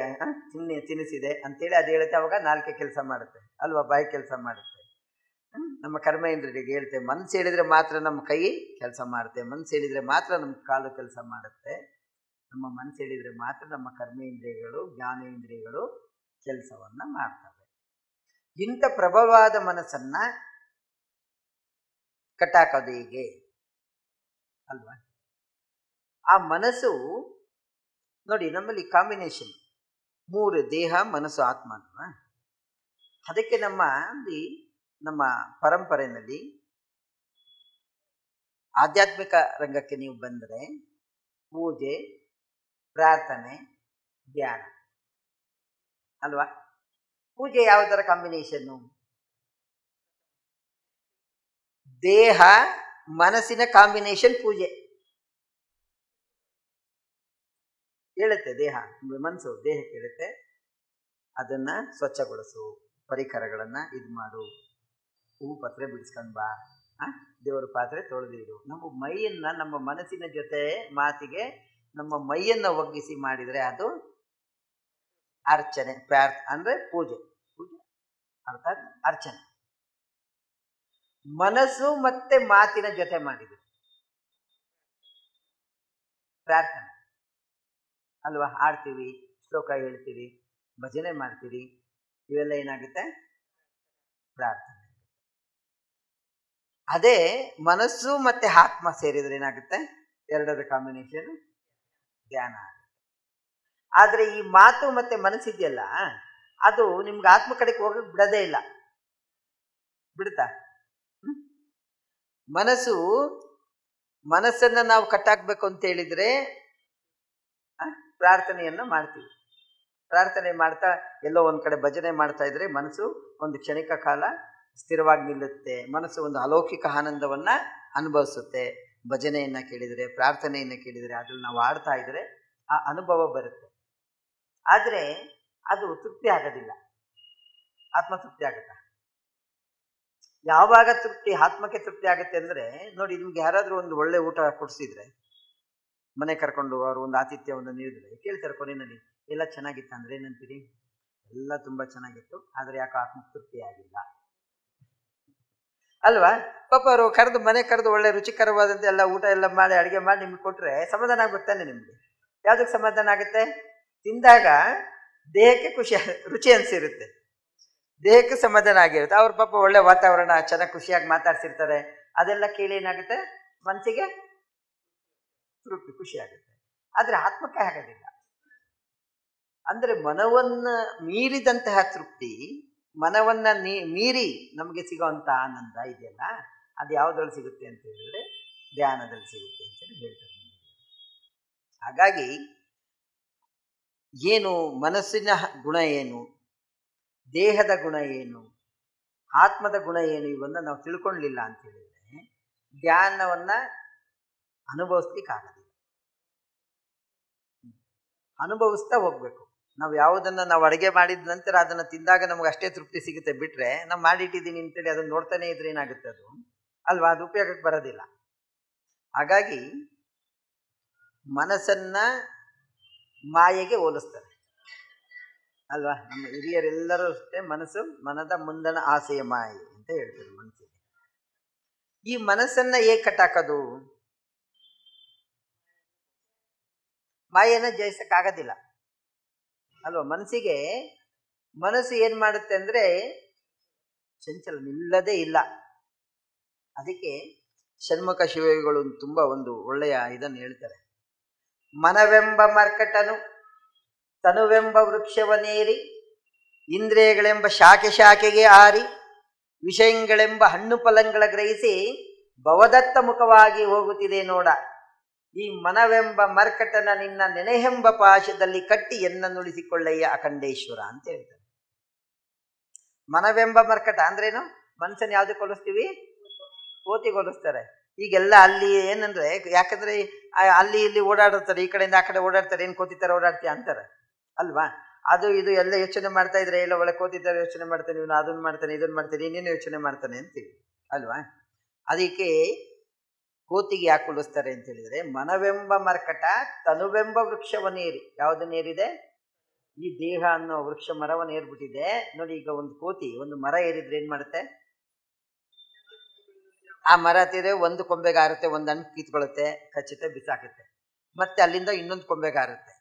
ತಿನಿಸಿದೆ ಅಂತೇಳಿ ಅದು ಹೇಳುತ್ತೆ. ಅವಾಗ ನಾಲ್ಕೆ ಕೆಲಸ ಮಾಡುತ್ತೆ ಅಲ್ವಾ, ಬಾಯಿ ಕೆಲಸ ಮಾಡುತ್ತೆ. ನಮ್ಮ ಕರ್ಮೇಂದ್ರಿಯರಿಗೆ ಹೇಳ್ತೆ ಮನಸ್ಸು ಹೇಳಿದರೆ ಮಾತ್ರ ನಮ್ಮ ಕೈ ಕೆಲಸ ಮಾಡುತ್ತೆ, ಮನಸ್ಸು ಹೇಳಿದರೆ ಮಾತ್ರ ನಮ್ಮ ಕಾಲು ಕೆಲಸ ಮಾಡುತ್ತೆ, ನಮ್ಮ ಮನಸ್ಸು ಹೇಳಿದರೆ ಮಾತ್ರ ನಮ್ಮ ಕರ್ಮೇಂದ್ರಿಯಗಳು ಜ್ಞಾನೇಂದ್ರಿಯಗಳು ಕೆಲಸವನ್ನು ಮಾಡ್ತವೆ. ಇಂಥ ಪ್ರಬಲವಾದ ಮನಸ್ಸನ್ನು ಕಟ್ಟಾಕೋದು ಹೇಗೆ ಅಲ್ವಾ? ಆ ಮನಸ್ಸು ನೋಡಿ, ನಮ್ಮಲ್ಲಿ ಕಾಂಬಿನೇಷನ್ 3 ದೇಹ ಮನಸ್ಸು ಆತ್ಮ ಅಲ್ವಾ? ಅದಕ್ಕೆ ನಮ್ಮ ಪರಂಪರೆಯಲ್ಲಿ ಆಧ್ಯಾತ್ಮಿಕ ರಂಗಕ್ಕೆ ನೀವು ಬಂದರೆ ಪೂಜೆ, ಪ್ರಾರ್ಥನೆ, ಧ್ಯಾನ ಅಲ್ವಾ? ಪೂಜೆ ಯಾವುದರ ಕಾಂಬಿನೇಷನ್ನು? ದೇಹ ಮನಸ್ಸಿನ ಕಾಂಬಿನೇಷನ್ ಪೂಜೆ. ಹೇಳುತ್ತೆ ದೇಹ, ಮನಸ್ಸು ದೇಹಕ್ಕೆ ಹೇಳುತ್ತೆ ಅದನ್ನ ಸ್ವಚ್ಛಗೊಳಿಸು, ಪರಿಕರಗಳನ್ನು ಇದು ಮಾಡು, ಹೂವು ಪತ್ರೆ ಬಿಡಿಸ್ಕೊಂಡು ಬಾ, ದೇವರ ಪಾತ್ರೆ ತೊಳೆದಿಡು. ನಮ್ಮ ಮೈಯನ್ನು ನಮ್ಮ ಮನಸ್ಸಿನ ಜೊತೆ ಮಾತಿಗೆ ನಮ್ಮ ಮೈಯನ್ನು ಒಗ್ಗಿಸಿ ಮಾಡಿದರೆ ಅದು ಅರ್ಚನೆ. ಅಂದರೆ ಪೂಜೆ ಅರ್ಥಾತ್ ಅರ್ಚನೆ. ಮನಸ್ಸು ಮತ್ತೆ ಮಾತಿನ ಜೊತೆ ಮಾಡಿದರೆ ಪ್ರಾರ್ಥನೆ ಅಲ್ವಾ? ಆಡ್ತೀವಿ, ಶ್ಲೋಕ ಹೇಳ್ತೀವಿ, ಭಜನೆ ಮಾಡ್ತೀವಿ, ಇವೆಲ್ಲ ಏನಾಗುತ್ತೆ? ಪ್ರಾರ್ಥನೆ. ಅದೇ ಮನಸ್ಸು ಮತ್ತೆ ಆತ್ಮ ಸೇರಿದ್ರೆ ಏನಾಗುತ್ತೆ? ಎರಡರ ಕಾಂಬಿನೇಷನ್ ಧ್ಯಾನ. ಆದರೆ ಈ ಮಾತು ಮತ್ತೆ ಮನಸ್ಸಿದೆಯಲ್ಲ, ಅದು ನಿಮ್ಗೆ ಆತ್ಮ ಕಡೆಗೆ ಹೋಗಕ್ಕೆ ಬಿಡೋದೇ ಇಲ್ಲ. ಬಿಡುತ್ತಾ? ಮನಸ್ಸನ್ನು ನಾವು ಕಟ್ಟಾಕ್ಬೇಕು ಅಂತ ಹೇಳಿದ್ರೆ ಪ್ರಾರ್ಥನೆಯನ್ನು ಮಾಡ್ತೀವಿ. ಪ್ರಾರ್ಥನೆ ಮಾಡ್ತಾ ಎಲ್ಲೋ ಒಂದು ಕಡೆ ಭಜನೆ ಮಾಡ್ತಾ ಇದ್ರೆ ಮನಸ್ಸು ಒಂದು ಕ್ಷಣಿಕ ಕಾಲ ಸ್ಥಿರವಾಗಿ ನಿಲ್ಲುತ್ತೆ. ಮನಸ್ಸು ಒಂದು ಅಲೌಕಿಕ ಆನಂದವನ್ನು ಅನುಭವಿಸುತ್ತೆ. ಭಜನೆಯನ್ನು ಕೇಳಿದರೆ, ಪ್ರಾರ್ಥನೆಯನ್ನು ಕೇಳಿದರೆ, ಅದ್ರಲ್ಲಿ ನಾವು ಆಡ್ತಾ ಇದ್ರೆ ಆ ಅನುಭವ ಬರುತ್ತೆ. ಆದರೆ ಅದು ತೃಪ್ತಿ ಆಗೋದಿಲ್ಲ. ಆತ್ಮತೃಪ್ತಿ ಆಗುತ್ತಾ? ಯಾವಾಗ ಆತ್ಮಕ್ಕೆ ತೃಪ್ತಿ ಆಗುತ್ತೆ ಅಂದರೆ ನೋಡಿ, ನಿಮ್ಗೆ ಯಾರಾದರೂ ಒಂದು ಒಳ್ಳೆ ಊಟ ಕೊಡಿಸಿದ್ರೆ, ಮನೆ ಕರ್ಕೊಂಡು ಅವರು ಒಂದು ಆತಿಥ್ಯವನ್ನು ನೀಡಿದ್ರೆ ಕೇಳ್ತಾರೆ ಕೊನೆಯಲ್ಲಿ, ಎಲ್ಲ ಚೆನ್ನಾಗಿತ್ತು ಅಂದರೆ ಏನಂತೀರಿ? ಎಲ್ಲ ತುಂಬ ಚೆನ್ನಾಗಿತ್ತು, ಆದರೆ ಯಾಕೆ ಆತ್ಮತೃಪ್ತಿ ಆಗಿಲ್ಲ ಅಲ್ವಾ? ಪಾಪ ಅವರು ಮನೆ ಕರೆದು ಒಳ್ಳೆ ರುಚಿಕರವಾದಂಥ ಎಲ್ಲ ಊಟ ಎಲ್ಲ ಮಾಡಿ ಅಡುಗೆ ಮಾಡಿ ನಿಮ್ಗೆ ಕೊಟ್ಟರೆ ಸಮಾಧಾನ ಆಗುತ್ತಾನೆ ನಿಮಗೆ? ಯಾವುದಕ್ಕೆ ಸಮಾಧಾನ ಆಗುತ್ತೆ? ತಿಂದಾಗ ದೇಹಕ್ಕೆ ರುಚಿ ಅನಿಸಿರುತ್ತೆ, ದೇಹಕ್ಕೆ ಸಮಾಧಾನ ಆಗಿರುತ್ತೆ. ಅವ್ರ ಪಾಪ ಒಳ್ಳೆ ವಾತಾವರಣ, ಚೆನ್ನಾಗಿ ಖುಷಿಯಾಗಿ ಮಾತಾಡ್ಸಿರ್ತಾರೆ, ಅದೆಲ್ಲ ಕೇಳಿ ಏನಾಗುತ್ತೆ? ಮನಸ್ಸಿಗೆ ತೃಪ್ತಿ, ಖುಷಿ ಆಗುತ್ತೆ. ಆದರೆ ಆತ್ಮಕ್ಕೆ ಆಗೋದಿಲ್ಲ. ಅಂದರೆ ಮನವನ್ನು ಮೀರಿದಂತಹ ತೃಪ್ತಿ, ಮನವನ್ನು ಮೀರಿ ನಮಗೆ ಸಿಗೋವಂಥ ಆನಂದ ಇದೆಯಲ್ಲ, ಅದು ಯಾವುದ್ರಲ್ಲಿ ಸಿಗುತ್ತೆ ಅಂತ ಹೇಳಿದ್ರೆ ಧ್ಯಾನದಲ್ಲಿ ಸಿಗುತ್ತೆ ಅಂತೇಳಿ ಹೇಳ್ತಾರೆ. ಹಾಗಾಗಿ ಏನು ಮನಸ್ಸಿನ ಗುಣ ಏನು, ದೇಹದ ಗುಣ ಏನು, ಆತ್ಮದ ಗುಣ ಏನು, ಇವನ್ನು ನಾವು ತಿಳ್ಕೊಳ್ಳಲಿಲ್ಲ ಅಂತ ಹೇಳಿದ್ರೆ ಧ್ಯಾನವನ್ನು ಅನುಭವಿಸ್ಲಿಕ್ಕಾಗೋದಿಲ್ಲ. ಅನುಭವಿಸ್ತಾ ಹೋಗ್ಬೇಕು. ನಾವು ಯಾವುದನ್ನು ನಾವು ಅಡುಗೆ ಮಾಡಿದ ನಂತರ ಅದನ್ನು ತಿಂದಾಗ ನಮ್ಗೆ ಅಷ್ಟೇ ತೃಪ್ತಿ ಸಿಗುತ್ತೆ, ಬಿಟ್ಟರೆ ನಾವು ಮಾಡಿಟ್ಟಿದ್ದೀನಿ ಅಂತೇಳಿ ಅದನ್ನು ನೋಡ್ತಾನೆ ಇದ್ರೆ ಏನಾಗುತ್ತೆ ಅದು ಅಲ್ವಾ? ಅದು ಉಪಯೋಗಕ್ಕೆ ಬರೋದಿಲ್ಲ. ಹಾಗಾಗಿ ಮನಸ್ಸನ್ನು ಮಾಯೆಗೆ ಹೋಲಿಸ್ತಾರೆ ಅಲ್ವಾ? ನಮ್ಮ ಹಿರಿಯರೆಲ್ಲರೂ ಅಷ್ಟೇ ಮನದ ಮುಂದಣ ಆಸೆಯ ಮಾಯೆ ಅಂತ ಹೇಳ್ತಾರೆ ಮನಸ್ಸಿಗೆ. ಈ ಮನಸ್ಸನ್ನು ಹೇಗೆ ಕಟ್ಟಾಕೋದು? ಮಾಯೆಯನ್ನು ಜಯಿಸಕ್ಕಾಗೋದಿಲ್ಲ ಅಲ್ವಾ? ಮನಸ್ಸು ಏನು ಮಾಡುತ್ತೆ ಅಂದರೆ ಚಂಚಲ, ನಿಲ್ಲದೇ ಇಲ್ಲ. ಅದಕ್ಕೆ ಷಣ್ಮುಖ ಶಿವಯೋಗಿಗಳು ತುಂಬ ಒಂದು ಒಳ್ಳೆಯ ಇದನ್ನು ಹೇಳ್ತಾರೆ. ಮನವೆಂಬ ಮರ್ಕಟನು ತನುವೆಂಬ ವೃಕ್ಷವನೇರಿ, ಇಂದ್ರಿಯಗಳೆಂಬ ಶಾಖೆ ಶಾಖೆಗೆ ಆರಿ, ವಿಷಯಗಳೆಂಬ ಹಣ್ಣು ಫಲಗಳ ಗ್ರಹಿಸಿ ಭವದತ್ತ ಮುಖವಾಗಿ ಹೋಗುತ್ತಿದೆ ನೋಡ. ಈ ಮನವೆಂಬ ಮರ್ಕಟನ ನಿನ್ನ ನೆನೆಯೆಂಬ ಪಾಶದಲ್ಲಿ ಕಟ್ಟಿ ಎನ್ನನ್ನುಳಿಸಿಕೊಳ್ಳಯ್ಯ ಅಖಂಡೇಶ್ವರ ಅಂತ ಹೇಳ್ತಾರೆ. ಮನವೆಂಬ ಮರ್ಕಟ ಅಂದ್ರೇನು? ಮನಸ್ಸನ್ನು ಯಾವ್ದಕ್ಕೆ ಹೋಲಿಸ್ತೀವಿ? ಕೋತಿಗೆ ಹೋಲಿಸ್ತಾರೆ. ಈಗೆಲ್ಲ ಅಲ್ಲಿ ಏನಂದ್ರೆ, ಯಾಕಂದ್ರೆ ಅಲ್ಲಿ ಇಲ್ಲಿ ಓಡಾಡಿರ್ತಾರೆ, ಈ ಕಡೆಯಿಂದ ಆ ಕಡೆ ಓಡಾಡ್ತಾರೆ, ಏನು ಕೋತಿತರ ಓಡಾಡ್ತೀಯ ಅಂತಾರೆ ಅಲ್ವಾ? ಅದು ಇದು ಎಲ್ಲ ಯೋಚನೆ ಮಾಡ್ತಾ ಇದ್ರೆ ಎಲ್ಲ ಒಳ್ಳೆ ಕೋತಿತರ ಯೋಚನೆ ಮಾಡ್ತಾನೆ, ಇವನು ಅದನ್ನ ಮಾಡ್ತಾನೆ, ಇದನ್ನ ಮಾಡ್ತಾನೆ, ಇನ್ನೇನು ಯೋಚನೆ ಮಾಡ್ತಾನೆ ಅಂತೀವಿ ಅಲ್ವಾ? ಅದಕ್ಕೆ ಕೋತಿಗೆ ಯಾಕೆ ಹೋಲಿಸ್ತಾರೆ ಅಂತ ಹೇಳಿದ್ರೆ, ಮನವೆಂಬ ಮರ್ಕಟ ತನುವೆಂಬ ವೃಕ್ಷವನ್ನೇರಿ. ಯಾವುದನ್ನೇರಿದೆ? ಈ ದೇಹ ಅನ್ನೋ ವೃಕ್ಷ ಮರವನ್ನು ಏರ್ಬಿಟ್ಟಿದೆ ನೋಡಿ. ಈಗ ಒಂದು ಕೋತಿ ಒಂದು ಮರ ಏರಿದ್ರೆ ಏನ್ ಮಾಡುತ್ತೆ? ಆ ಮರ ಹತ್ತಿದ್ರೆ ಒಂದು ಕೊಂಬೆಗಾರುತ್ತೆ, ಒಂದು ಹಣ್ಣು ಕಿತ್ಕೊಳ್ಳುತ್ತೆ, ಕಚ್ಚುತ್ತೆ, ಬಿಸಾಕುತ್ತೆ, ಮತ್ತೆ ಅಲ್ಲಿಂದ ಇನ್ನೊಂದು ಕೊಂಬೆಗಾರುತ್ತೆ.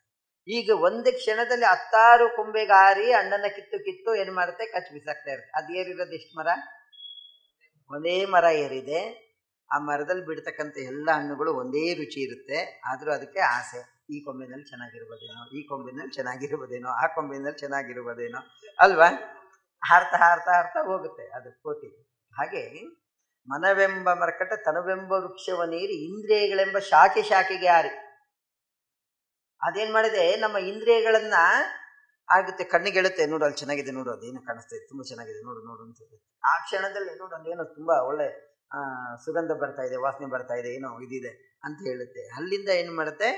ಈಗ ಒಂದು ಕ್ಷಣದಲ್ಲಿ 10 ಕೊಂಬೆಗಾರಿ ಹಣ್ಣನ್ನ ಕಿತ್ತು ಏನ್ ಮಾಡುತ್ತೆ? ಕಚ್ಚಿ ಬಿಸಾಕ್ತಾ ಇರುತ್ತೆ. ಅದು ಏರಿರೋದು ಎಷ್ಟು ಮರ? ಒಂದೇ ಮರ ಏರಿದೆ. ಆ ಮರದಲ್ಲಿ ಬಿಡ್ತಕ್ಕಂಥ ಎಲ್ಲ ಹಣ್ಣುಗಳು ಒಂದೇ ರುಚಿ ಇರುತ್ತೆ. ಆದ್ರೂ ಅದಕ್ಕೆ ಆಸೆ, ಈ ಕೊಂಬೆನಲ್ಲಿ ಚೆನ್ನಾಗಿರ್ಬೋದೇನೋ, ಈ ಕೊಂಬೆನಲ್ಲಿ ಚೆನ್ನಾಗಿರ್ಬೋದೇನೋ, ಆ ಕೊಂಬೆನಲ್ಲಿ ಚೆನ್ನಾಗಿರ್ಬೋದೇನೋ ಅಲ್ವಾ? ಹಾರ್ತಾ ಹಾರ್ತಾ ಹಾರ್ತಾ ಹೋಗುತ್ತೆ ಅದು ಕೋತಿ. ಹಾಗೆ ಮನವೆಂಬ ಮರ್ಕಟ ತನುವೆಂಬ ವೃಕ್ಷವನ್ನೇರಿ, ಇಂದ್ರಿಯಗಳೆಂಬ ಶಾಖೆ ಶಾಖೆಗೆ ಆರಿ. ಅದೇನ್ ಮಾಡಿದೆ? ನಮ್ಮ ಇಂದ್ರಿಯಗಳನ್ನ ಆಗುತ್ತೆ, ಕಣ್ಣಿಗೆ ಹೇಳುತ್ತೆ, ನೋಡು ಅಲ್ಲಿ ಚೆನ್ನಾಗಿದೆ, ನೋಡು ಅದೇನು ಕಾಣಿಸ್ತದೆ, ತುಂಬಾ ಚೆನ್ನಾಗಿದೆ, ನೋಡು ನೋಡು ಅನ್ಸುತ್ತೆ. ಆ ಕ್ಷಣದಲ್ಲಿ ನೋಡು ಅಲ್ಲೇನೋ ತುಂಬಾ ಒಳ್ಳೆ ಸುಗಂಧ ಬರ್ತಾ ಇದೆ, ವಾಸನೆ ಬರ್ತಾ ಇದೆ, ಏನೋ ಇದಿದೆ ಅಂತ ಹೇಳುತ್ತೆ. ಅಲ್ಲಿಂದ ಏನು ಮಾಡುತ್ತೆ?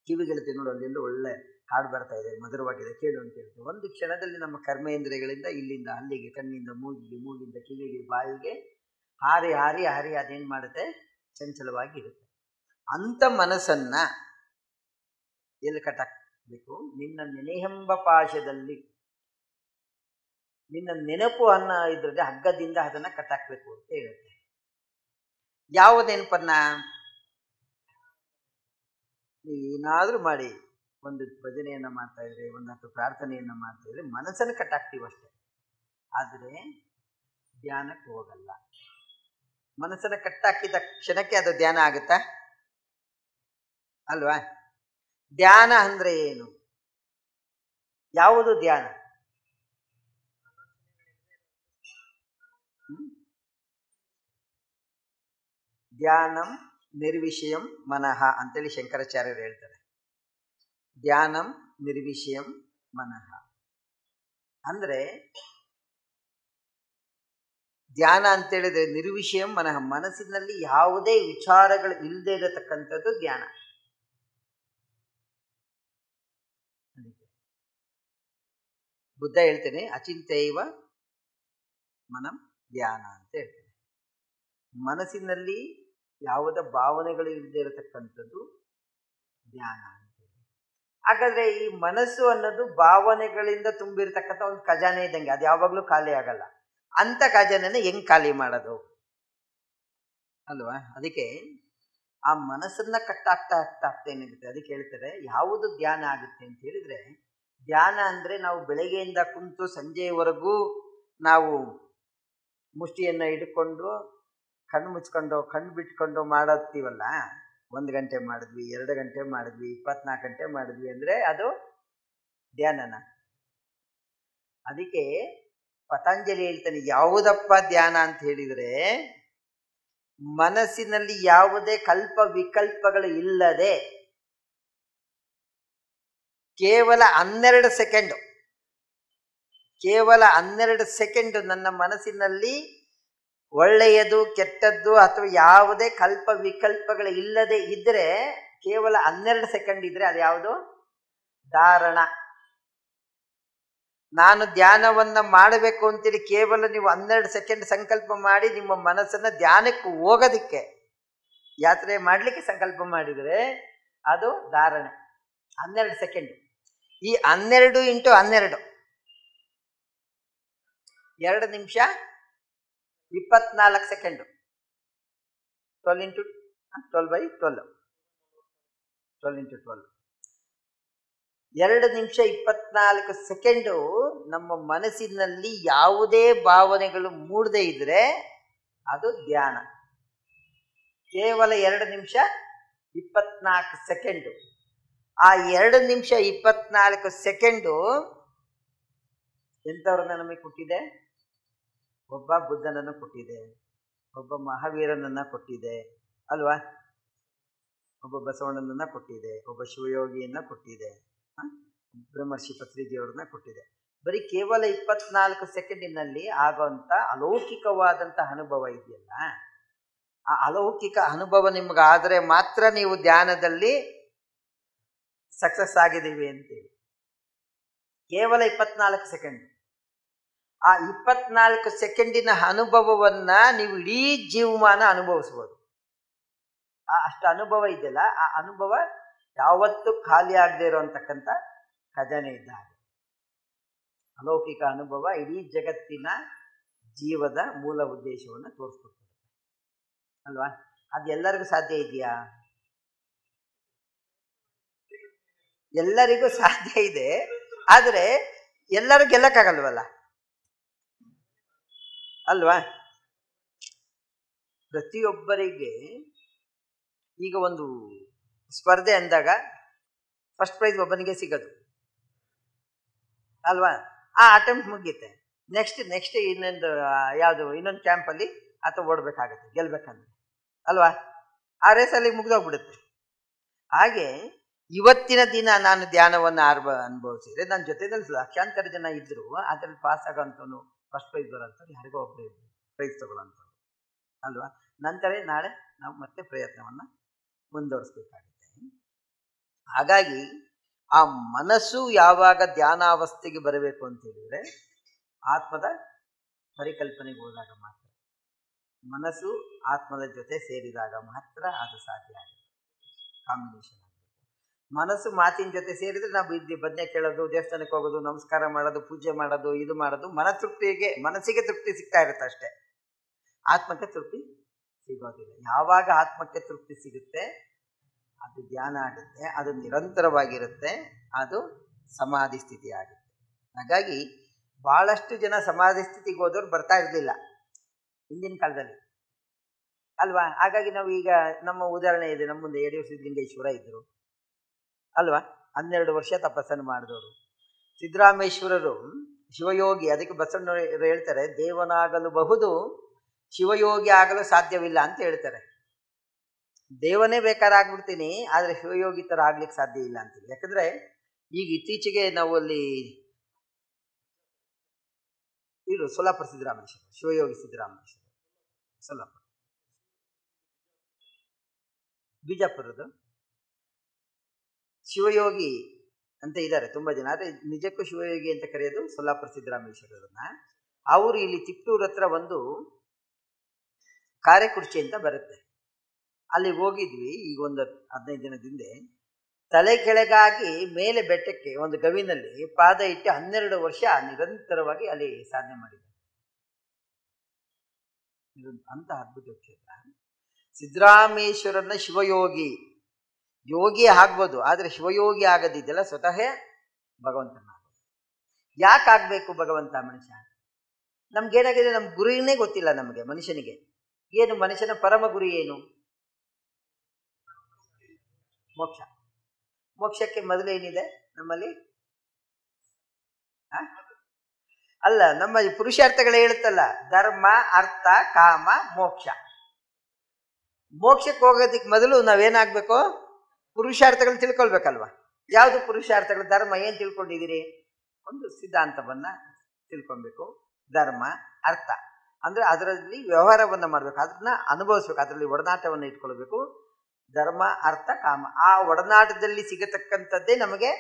ಕಿವಿಗೆಳುತ್ತೆ, ನೋಡು ಅಲ್ಲೆಲ್ಲೂ ಒಳ್ಳೆ ಹಾಡು ಬರ್ತಾ ಇದೆ, ಮಧುರವಾಗಿದೆ, ಕೇಳು ಅಂತ ಹೇಳುತ್ತೆ. ಒಂದು ಕ್ಷಣದಲ್ಲಿ ನಮ್ಮ ಕರ್ಮೇಂದ್ರಿಯಗಳಿಂದ ಇಲ್ಲಿಂದ ಅಲ್ಲಿಗೆ, ಕಣ್ಣಿಂದ ಮೂಗಿಗೆ, ಮೂಗಿಂದ ಕಿವಿಗೆ, ಬಾಯಿಗೆ ಹಾರಿ ಹಾರಿ ಹಾರಿ ಅದೇನ್ ಮಾಡುತ್ತೆ? ಚಂಚಲವಾಗಿರುತ್ತೆ. ಅಂತ ಮನಸ್ಸನ್ನ ಎಲ್ಲಿ ಕಟ್ಟಾಕಬೇಕು? ನಿನ್ನ ನೆನೆಯೆಂಬ ಪಾಶದಲ್ಲಿ, ನಿನ್ನ ನೆನಪು ಅನ್ನೋ ಇದ್ರಲ್ಲಿ ಹಗ್ಗದಿಂದ ಅದನ್ನ ಕಟ್ಟಾಕ್ಬೇಕು ಅಂತ ಹೇಳುತ್ತೆ. ಯಾವ ನೆನಪನ್ನ? ಏನಾದ್ರೂ ಮಾಡಿ, ಒಂದು ಭಜನೆಯನ್ನ ಮಾಡ್ತಾ ಇದ್ರೆ, ಒಂದು ಪ್ರಾರ್ಥನೆಯನ್ನ ಮಾಡ್ತಾ ಇದ್ರೆ ಮನಸ್ಸನ್ನು ಕಟ್ಟಾಕ್ತೀವಿ ಅಷ್ಟೇ, ಆದ್ರೆ ಧ್ಯಾನಕ್ಕೆ ಹೋಗಲ್ಲ. ಮನಸ್ಸನ್ನ ಕಟ್ಟಾಕಿದ ಕ್ಷಣಕ್ಕೆ ಅದು ಧ್ಯಾನ ಆಗುತ್ತಾ? ಅಲ್ವಾ? ಧ್ಯಾನ ಅಂದ್ರೆ ಏನು? ಯಾವುದು ಧ್ಯಾನ? ಧ್ಯಾನಂ ನಿರ್ವಿಷಯಂ ಮನಃ ಅಂತೇಳಿ ಶಂಕರಾಚಾರ್ಯರು ಹೇಳ್ತಾರೆ. ಧ್ಯಾನಂ ನಿರ್ವಿಷಯಂ ಮನಃ ಅಂದ್ರೆ, ಧ್ಯಾನ ಅಂತೇಳಿದ್ರೆ ನಿರ್ವಿಷಯಂ ಮನಃ, ಮನಸ್ಸಿನಲ್ಲಿ ಯಾವುದೇ ವಿಚಾರಗಳು ಇಲ್ಲದೆ ಇರತಕ್ಕಂಥದ್ದು ಧ್ಯಾನ. ಬುದ್ಧ ಹೇಳ್ತೇನೆ, ಅಚಿಂತೈವ ಮನಂ ಧ್ಯಾನ ಅಂತ ಹೇಳ್ತೇನೆ. ಮನಸ್ಸಿನಲ್ಲಿ ಯಾವುದೇ ಭಾವನೆಗಳು ಇಲ್ಲದೆ ಇರತಕ್ಕಂಥದ್ದು ಧ್ಯಾನ ಅಂತೇಳಿ. ಹಾಗಾದ್ರೆ ಈ ಮನಸ್ಸು ಅನ್ನೋದು ಭಾವನೆಗಳಿಂದ ತುಂಬಿರ್ತಕ್ಕಂಥ ಒಂದು ಖಜಾನೆ ಇದ್ದಂಗೆ, ಅದು ಯಾವಾಗಲೂ ಖಾಲಿ ಆಗಲ್ಲ. ಅಂತ ಖಜಾನೆನ ಹೆಂಗ್ ಖಾಲಿ ಮಾಡೋದು ಅಲ್ವಾ? ಅದಕ್ಕೆ ಆ ಮನಸ್ಸನ್ನ ಕಟ್ಟಾಗ್ತಾ ಏನಾಗುತ್ತೆ? ಅದಕ್ಕೆ ಹೇಳ್ತಾರೆ ಯಾವುದು ಧ್ಯಾನ ಆಗುತ್ತೆ ಅಂತ ಹೇಳಿದ್ರೆ, ಧ್ಯಾನ ಅಂದ್ರೆ ನಾವು ಬೆಳಗ್ಗೆಯಿಂದ ಕುಂತು ಸಂಜೆಯವರೆಗೂ ನಾವು ಮುಷ್ಟಿಯನ್ನ ಹಿಡ್ಕೊಂಡು ಕಣ್ಣು ಮುಚ್ಕೊಂಡು ಕಣ್ಣು ಬಿಟ್ಕೊಂಡು ಮಾಡುತ್ತೀವಲ್ಲ, 1 ಗಂಟೆ ಮಾಡಿದ್ವಿ, 2 ಗಂಟೆ ಮಾಡಿದ್ವಿ, 24 ಗಂಟೆ ಮಾಡಿದ್ವಿ ಅಂದ್ರೆ ಅದು ಧ್ಯಾನನ? ಅದಕ್ಕೆ ಪತಂಜಲಿ ಹೇಳ್ತಾನೆ, ಯಾವುದಪ್ಪ ಧ್ಯಾನ ಅಂತ ಹೇಳಿದ್ರೆ, ಮನಸ್ಸಿನಲ್ಲಿ ಯಾವುದೇ ಕಲ್ಪ ವಿಕಲ್ಪಗಳು ಇಲ್ಲದೆ ಕೇವಲ 12 ಸೆಕೆಂಡ್, ಕೇವಲ 12 ಸೆಕೆಂಡ್ ನನ್ನ ಮನಸ್ಸಿನಲ್ಲಿ ಒಳ್ಳೆಯದು ಕೆಟ್ಟದ್ದು ಅಥವಾ ಯಾವುದೇ ಕಲ್ಪ ವಿಕಲ್ಪಗಳು ಇಲ್ಲದೆ ಇದ್ರೆ, ಕೇವಲ 12 ಸೆಕೆಂಡ್ ಇದ್ರೆ ಅದು ಯಾವುದು? ಧಾರಣ. ನಾನು ಧ್ಯಾನವನ್ನ ಮಾಡಬೇಕು ಅಂತೇಳಿ ಕೇವಲ ನೀವು 12 ಸೆಕೆಂಡ್ ಸಂಕಲ್ಪ ಮಾಡಿ ನಿಮ್ಮ ಮನಸ್ಸನ್ನ ಧ್ಯಾನಕ್ಕೆ ಹೋಗೋದಿಕ್ಕೆ, ಯಾತ್ರೆ ಮಾಡ್ಲಿಕ್ಕೆ ಸಂಕಲ್ಪ ಮಾಡಿದರೆ ಅದು ಧಾರಣೆ. 12 ಸೆಕೆಂಡ್. ಈ 12 × 12 2 ನಿಮಿಷ 24 ಸೆಕೆಂಡು. 12 × 12 2 ನಿಮಿಷ 24 ಸೆಕೆಂಡು ನಮ್ಮ ಮನಸ್ಸಿನಲ್ಲಿ ಯಾವುದೇ ಭಾವನೆಗಳು ಮೂಡದೇ ಇದ್ರೆ ಅದು ಧ್ಯಾನ. ಕೇವಲ 2 ನಿಮಿಷ 24 ಸೆಕೆಂಡು. ಆ 2 ನಿಮಿಷ 24 ಸೆಕೆಂಡು ಎಂಥವ್ರನ್ನ ನಮಗೆ ಕೊಟ್ಟಿದೆ? ಒಬ್ಬ ಬುದ್ಧನನ್ನು ಕೊಟ್ಟಿದೆ, ಒಬ್ಬ ಮಹಾವೀರನನ್ನ ಕೊಟ್ಟಿದೆ ಅಲ್ವಾ, ಒಬ್ಬ ಬಸವಣ್ಣನನ್ನ ಕೊಟ್ಟಿದೆ, ಒಬ್ಬ ಶಿವಯೋಗಿಯನ್ನ ಕೊಟ್ಟಿದೆ, ಬ್ರಹ್ಮರ್ಷಿ ಪತ್ರಿಜಿಯವ್ರನ್ನ ಕೊಟ್ಟಿದೆ. ಬರೀ ಕೇವಲ 24 ಸೆಕೆಂಡಿನಲ್ಲಿ ಆಗುವಂಥ ಅಲೌಕಿಕವಾದಂಥ ಅನುಭವ ಇದೆಯಲ್ಲ, ಆ ಅಲೌಕಿಕ ಅನುಭವ ನಿಮ್ಗಾದರೆ ಮಾತ್ರ ನೀವು ಧ್ಯಾನದಲ್ಲಿ ಸಕ್ಸಸ್ ಆಗಿದ್ದೀವಿ ಅಂತೇಳಿ. ಕೇವಲ 24 ಸೆಕೆಂಡ್. ಆ 24 ಸೆಕೆಂಡಿನ ಅನುಭವವನ್ನ ನೀವು ಇಡೀ ಜೀವಮಾನ ಅನುಭವಿಸ್ಬೋದು. ಅಷ್ಟು ಅನುಭವ ಇದೆಯಲ್ಲ, ಆ ಅನುಭವ ಯಾವತ್ತೂ ಖಾಲಿ ಆಗದೆ ಇರೋಂತಕ್ಕಂಥ ಖಜಾನೆ ಇದ್ದ ಹಾಗೆ. ಅಲೌಕಿಕ ಅನುಭವ ಇಡೀ ಜಗತ್ತಿನ ಜೀವದ ಮೂಲ ಉದ್ದೇಶವನ್ನು ತೋರಿಸ್ಕೊಡ್ತದೆ ಅಲ್ವಾ. ಅದು ಎಲ್ಲರಿಗೂ ಸಾಧ್ಯ ಇದೆಯಾ? ಎಲ್ಲರಿಗೂ ಸಾಧ್ಯ ಇದೆ, ಆದರೆ ಎಲ್ಲರೂ ಗೆಲ್ಲಕ್ಕಾಗಲ್ವಲ್ಲ ಅಲ್ವಾ. ಪ್ರತಿಯೊಬ್ಬರಿಗೆ ಈಗ ಒಂದು ಸ್ಪರ್ಧೆ ಅಂದಾಗ ಫಸ್ಟ್ ಪ್ರೈಸ್ ಒಬ್ಬನಿಗೆ ಸಿಗೋದು ಅಲ್ವಾ. ಆ ಅಟೆಂಪ್ಟ್ ಮುಗಿಯುತ್ತೆ, ನೆಕ್ಸ್ಟ್ ಇನ್ನೊಂದು ಕ್ಯಾಂಪಲ್ಲಿ ಅಥವಾ ಓಡಬೇಕಾಗತ್ತೆ ಗೆಲ್ಬೇಕಂದ್ರೆ ಅಲ್ವಾ. ಆ ರೇಸಲ್ಲಿ ಮುಗಿದೋಗ್ಬಿಡುತ್ತೆ. ಹಾಗೆ ಇವತ್ತಿನ ದಿನ ನಾನು ಧ್ಯಾನವನ್ನು ಅನುಭವಿಸಿದ್ರೆ ನನ್ನ ಜೊತೆದಲ್ಲಿ ಲಕ್ಷಾಂತರ ಜನ ಇದ್ರು, ಅದ್ರಲ್ಲಿ ಪಾಸ್ ಆಗೋಂಥವ್ನು ಫಸ್ಟ್ ಪ್ರೈಸ್ ಬರೋಂಥವ್ರು ಯಾರಿಗೋ ಒಬ್ಬರು ಪ್ರೈಸ್ ತಗೊಳ್ಳೋಂಥವ್ರು ಅಲ್ವಾ. ನಂತರ ನಾಳೆ ನಾವು ಮತ್ತೆ ಪ್ರಯತ್ನವನ್ನು ಮುಂದುವರಿಸ್ಬೇಕಾಗುತ್ತೆ. ಹಾಗಾಗಿ ಆ ಮನಸ್ಸು ಯಾವಾಗ ಧ್ಯಾನಾವಸ್ಥೆಗೆ ಬರಬೇಕು ಅಂತ ಹೇಳಿದ್ರೆ ಆತ್ಮದ ಪರಿಕಲ್ಪನೆಗೆ ಹೋದಾಗ ಮಾತ್ರ, ಮನಸ್ಸು ಆತ್ಮದ ಜೊತೆ ಸೇರಿದಾಗ ಮಾತ್ರ ಅದು ಸಾಧ್ಯ ಆಗುತ್ತೆ. ಕಾಂಬಿನೇಷನ್ ಆಗಬೇಕು. ಮನಸ್ಸು ಮಾತಿನ ಜೊತೆ ಸೇರಿದ್ರೆ ನಾವು ಬದನೆ ಕೇಳೋದು, ದೇವಸ್ಥಾನಕ್ಕೆ ಹೋಗೋದು, ನಮಸ್ಕಾರ ಮಾಡೋದು, ಪೂಜೆ ಮಾಡೋದು, ಇದು ಮಾಡೋದು, ಮನಸ್ಸಿಗೆ ತೃಪ್ತಿ ಸಿಗ್ತಾ ಇರುತ್ತೆ ಅಷ್ಟೇ, ಆತ್ಮಕ್ಕೆ ತೃಪ್ತಿ ಸಿಗೋದಿಲ್ಲ. ಯಾವಾಗ ಆತ್ಮಕ್ಕೆ ತೃಪ್ತಿ ಸಿಗುತ್ತೆ ಅದು ಧ್ಯಾನ ಆಗುತ್ತೆ, ಅದು ನಿರಂತರವಾಗಿರುತ್ತೆ, ಅದು ಸಮಾಧಿ ಸ್ಥಿತಿ ಆಗುತ್ತೆ. ಹಾಗಾಗಿ ಬಹಳಷ್ಟು ಜನ ಸಮಾಧಿ ಸ್ಥಿತಿಗೆ ಹೋದವ್ರು ಬರ್ತಾ ಇರಲಿಲ್ಲ ಹಿಂದಿನ ಕಾಲದಲ್ಲಿ ಅಲ್ವಾ. ಹಾಗಾಗಿ ನಾವು ಈಗ ನಮ್ಮ ಉದಾಹರಣೆ ಇದೆ, ನಮ್ಮ ಮುಂದೆ ಯಡಿಯೂರು ಸಿದ್ಧಲಿಂಗೇಶ್ವರ ಇದ್ದರು ಅಲ್ವಾ, 12 ವರ್ಷ ತಪಸ್ಸನ್ನು ಮಾಡಿದವರು. ಸಿದ್ದರಾಮೇಶ್ವರರು ಶಿವಯೋಗಿ, ಅದಕ್ಕೆ ಬಸವಣ್ಣವರು ಹೇಳ್ತಾರೆ ದೇವನಾಗಲು ಬಹುದು, ಶಿವಯೋಗಿ ಆಗಲು ಸಾಧ್ಯವಿಲ್ಲ ಅಂತ ಹೇಳ್ತಾರೆ. ದೇವನೇ ಬೇಕಾದ್ರೆ ಆಗ್ಬಿಡ್ತೀನಿ, ಆದರೆ ಶಿವಯೋಗಿ ಥರ ಆಗ್ಲಿಕ್ಕೆ ಸಾಧ್ಯ ಇಲ್ಲ ಅಂತೀವಿ. ಯಾಕಂದ್ರೆ ಈಗ ಇತ್ತೀಚೆಗೆ ನಾವು ಅಲ್ಲಿ ಸೋಲಾಪುರ ಸಿದ್ದರಾಮೇಶ್ವರ, ಶಿವಯೋಗಿ ಸಿದ್ದರಾಮೇಶ್ವರ, ಸೋಲಾಪುರ, ಬಿಜಾಪುರದ್ದು ಶಿವಯೋಗಿ ಅಂತ ಇದ್ದಾರೆ ತುಂಬಾ ಜನ. ಆದರೆ ನಿಜಕ್ಕೂ ಶಿವಯೋಗಿ ಅಂತ ಕರೆಯೋದು ಸೋಲಾಪುರ ಸಿದ್ದರಾಮೇಶ್ವರರನ್ನ. ಅವರು ಇಲ್ಲಿ ತಿಪ್ಟೂರ್ ಹತ್ರ ಒಂದು ಕಾರೆಕುರ್ಚಿ ಅಂತ ಬರುತ್ತೆ, ಅಲ್ಲಿ ಹೋಗಿದ್ವಿ ಈಗ ಒಂದು 15 ದಿನದಿಂದ. ತಲೆ ಕೆಳಗಾಗಿ ಮೇಲೆ ಬೆಟ್ಟಕ್ಕೆ ಒಂದು ಗವಿನಲ್ಲಿ ಪಾದ ಇಟ್ಟು 12 ವರ್ಷ ನಿರಂತರವಾಗಿ ಅಲ್ಲಿ ಸಾಧನೆ ಮಾಡಿದ್ದಾರೆ. ಅಂತ ಅದ್ಭುತ ಕ್ಷೇತ್ರ. ಸಿದ್ದರಾಮೇಶ್ವರನ ಶಿವಯೋಗಿ, ಯೋಗಿ ಆಗ್ಬೋದು, ಆದರೆ ಶಿವಯೋಗಿ ಆಗೋದಿದೆಯಲ್ಲ ಸ್ವತಃ ಭಗವಂತನ. ಯಾಕೆ ಆಗ್ಬೇಕು ಭಗವಂತ ಮನುಷ್ಯ? ನಮ್ಗೇನಾಗಿದೆ, ನಮ್ಮ ಗುರಿನೇ ಗೊತ್ತಿಲ್ಲ ನಮಗೆ. ಮನುಷ್ಯನಿಗೆ ಏನು, ಮನುಷ್ಯನ ಪರಮ ಗುರಿ ಏನು? ಮೋಕ್ಷ. ಮೋಕ್ಷಕ್ಕೆ ಮೊದಲು ಏನಿದೆ ನಮ್ಮಲ್ಲಿ? ಅಲ್ಲ, ನಮ್ಮ ಪುರುಷಾರ್ಥಗಳು ಹೇಳುತ್ತಲ್ಲ, ಧರ್ಮ, ಅರ್ಥ, ಕಾಮ, ಮೋಕ್ಷ. ಮೋಕ್ಷಕ್ಕೆ ಹೋಗೋದಕ್ಕೆ ಮೊದಲು ನಾವೇನಾಗಬೇಕು? ಪುರುಷಾರ್ಥಗಳು ತಿಳ್ಕೊಳ್ಬೇಕಲ್ವ. ಯಾವುದು ಪುರುಷಾರ್ಥಗಳು? ಧರ್ಮ ಏನು ತಿಳ್ಕೊಂಡಿದ್ದೀರಿ? ಒಂದು ಸಿದ್ಧಾಂತವನ್ನ ತಿಳ್ಕೊಳ್ಬೇಕು. ಧರ್ಮ, ಅರ್ಥ ಅಂದ್ರೆ ಅದರಲ್ಲಿ ವ್ಯವಹಾರವನ್ನ ಮಾಡ್ಬೇಕು, ಅದನ್ನ ಅನುಭವಿಸ್ಬೇಕು, ಅದರಲ್ಲಿ ಒಡನಾಟವನ್ನು ಇಟ್ಕೊಳ್ಬೇಕು. ಧರ್ಮ, ಅರ್ಥ, ಕಾಮ, ಆ ಒಡನಾಟದಲ್ಲಿ ಸಿಗತಕ್ಕಂಥದ್ದೇ ನಮಗೆ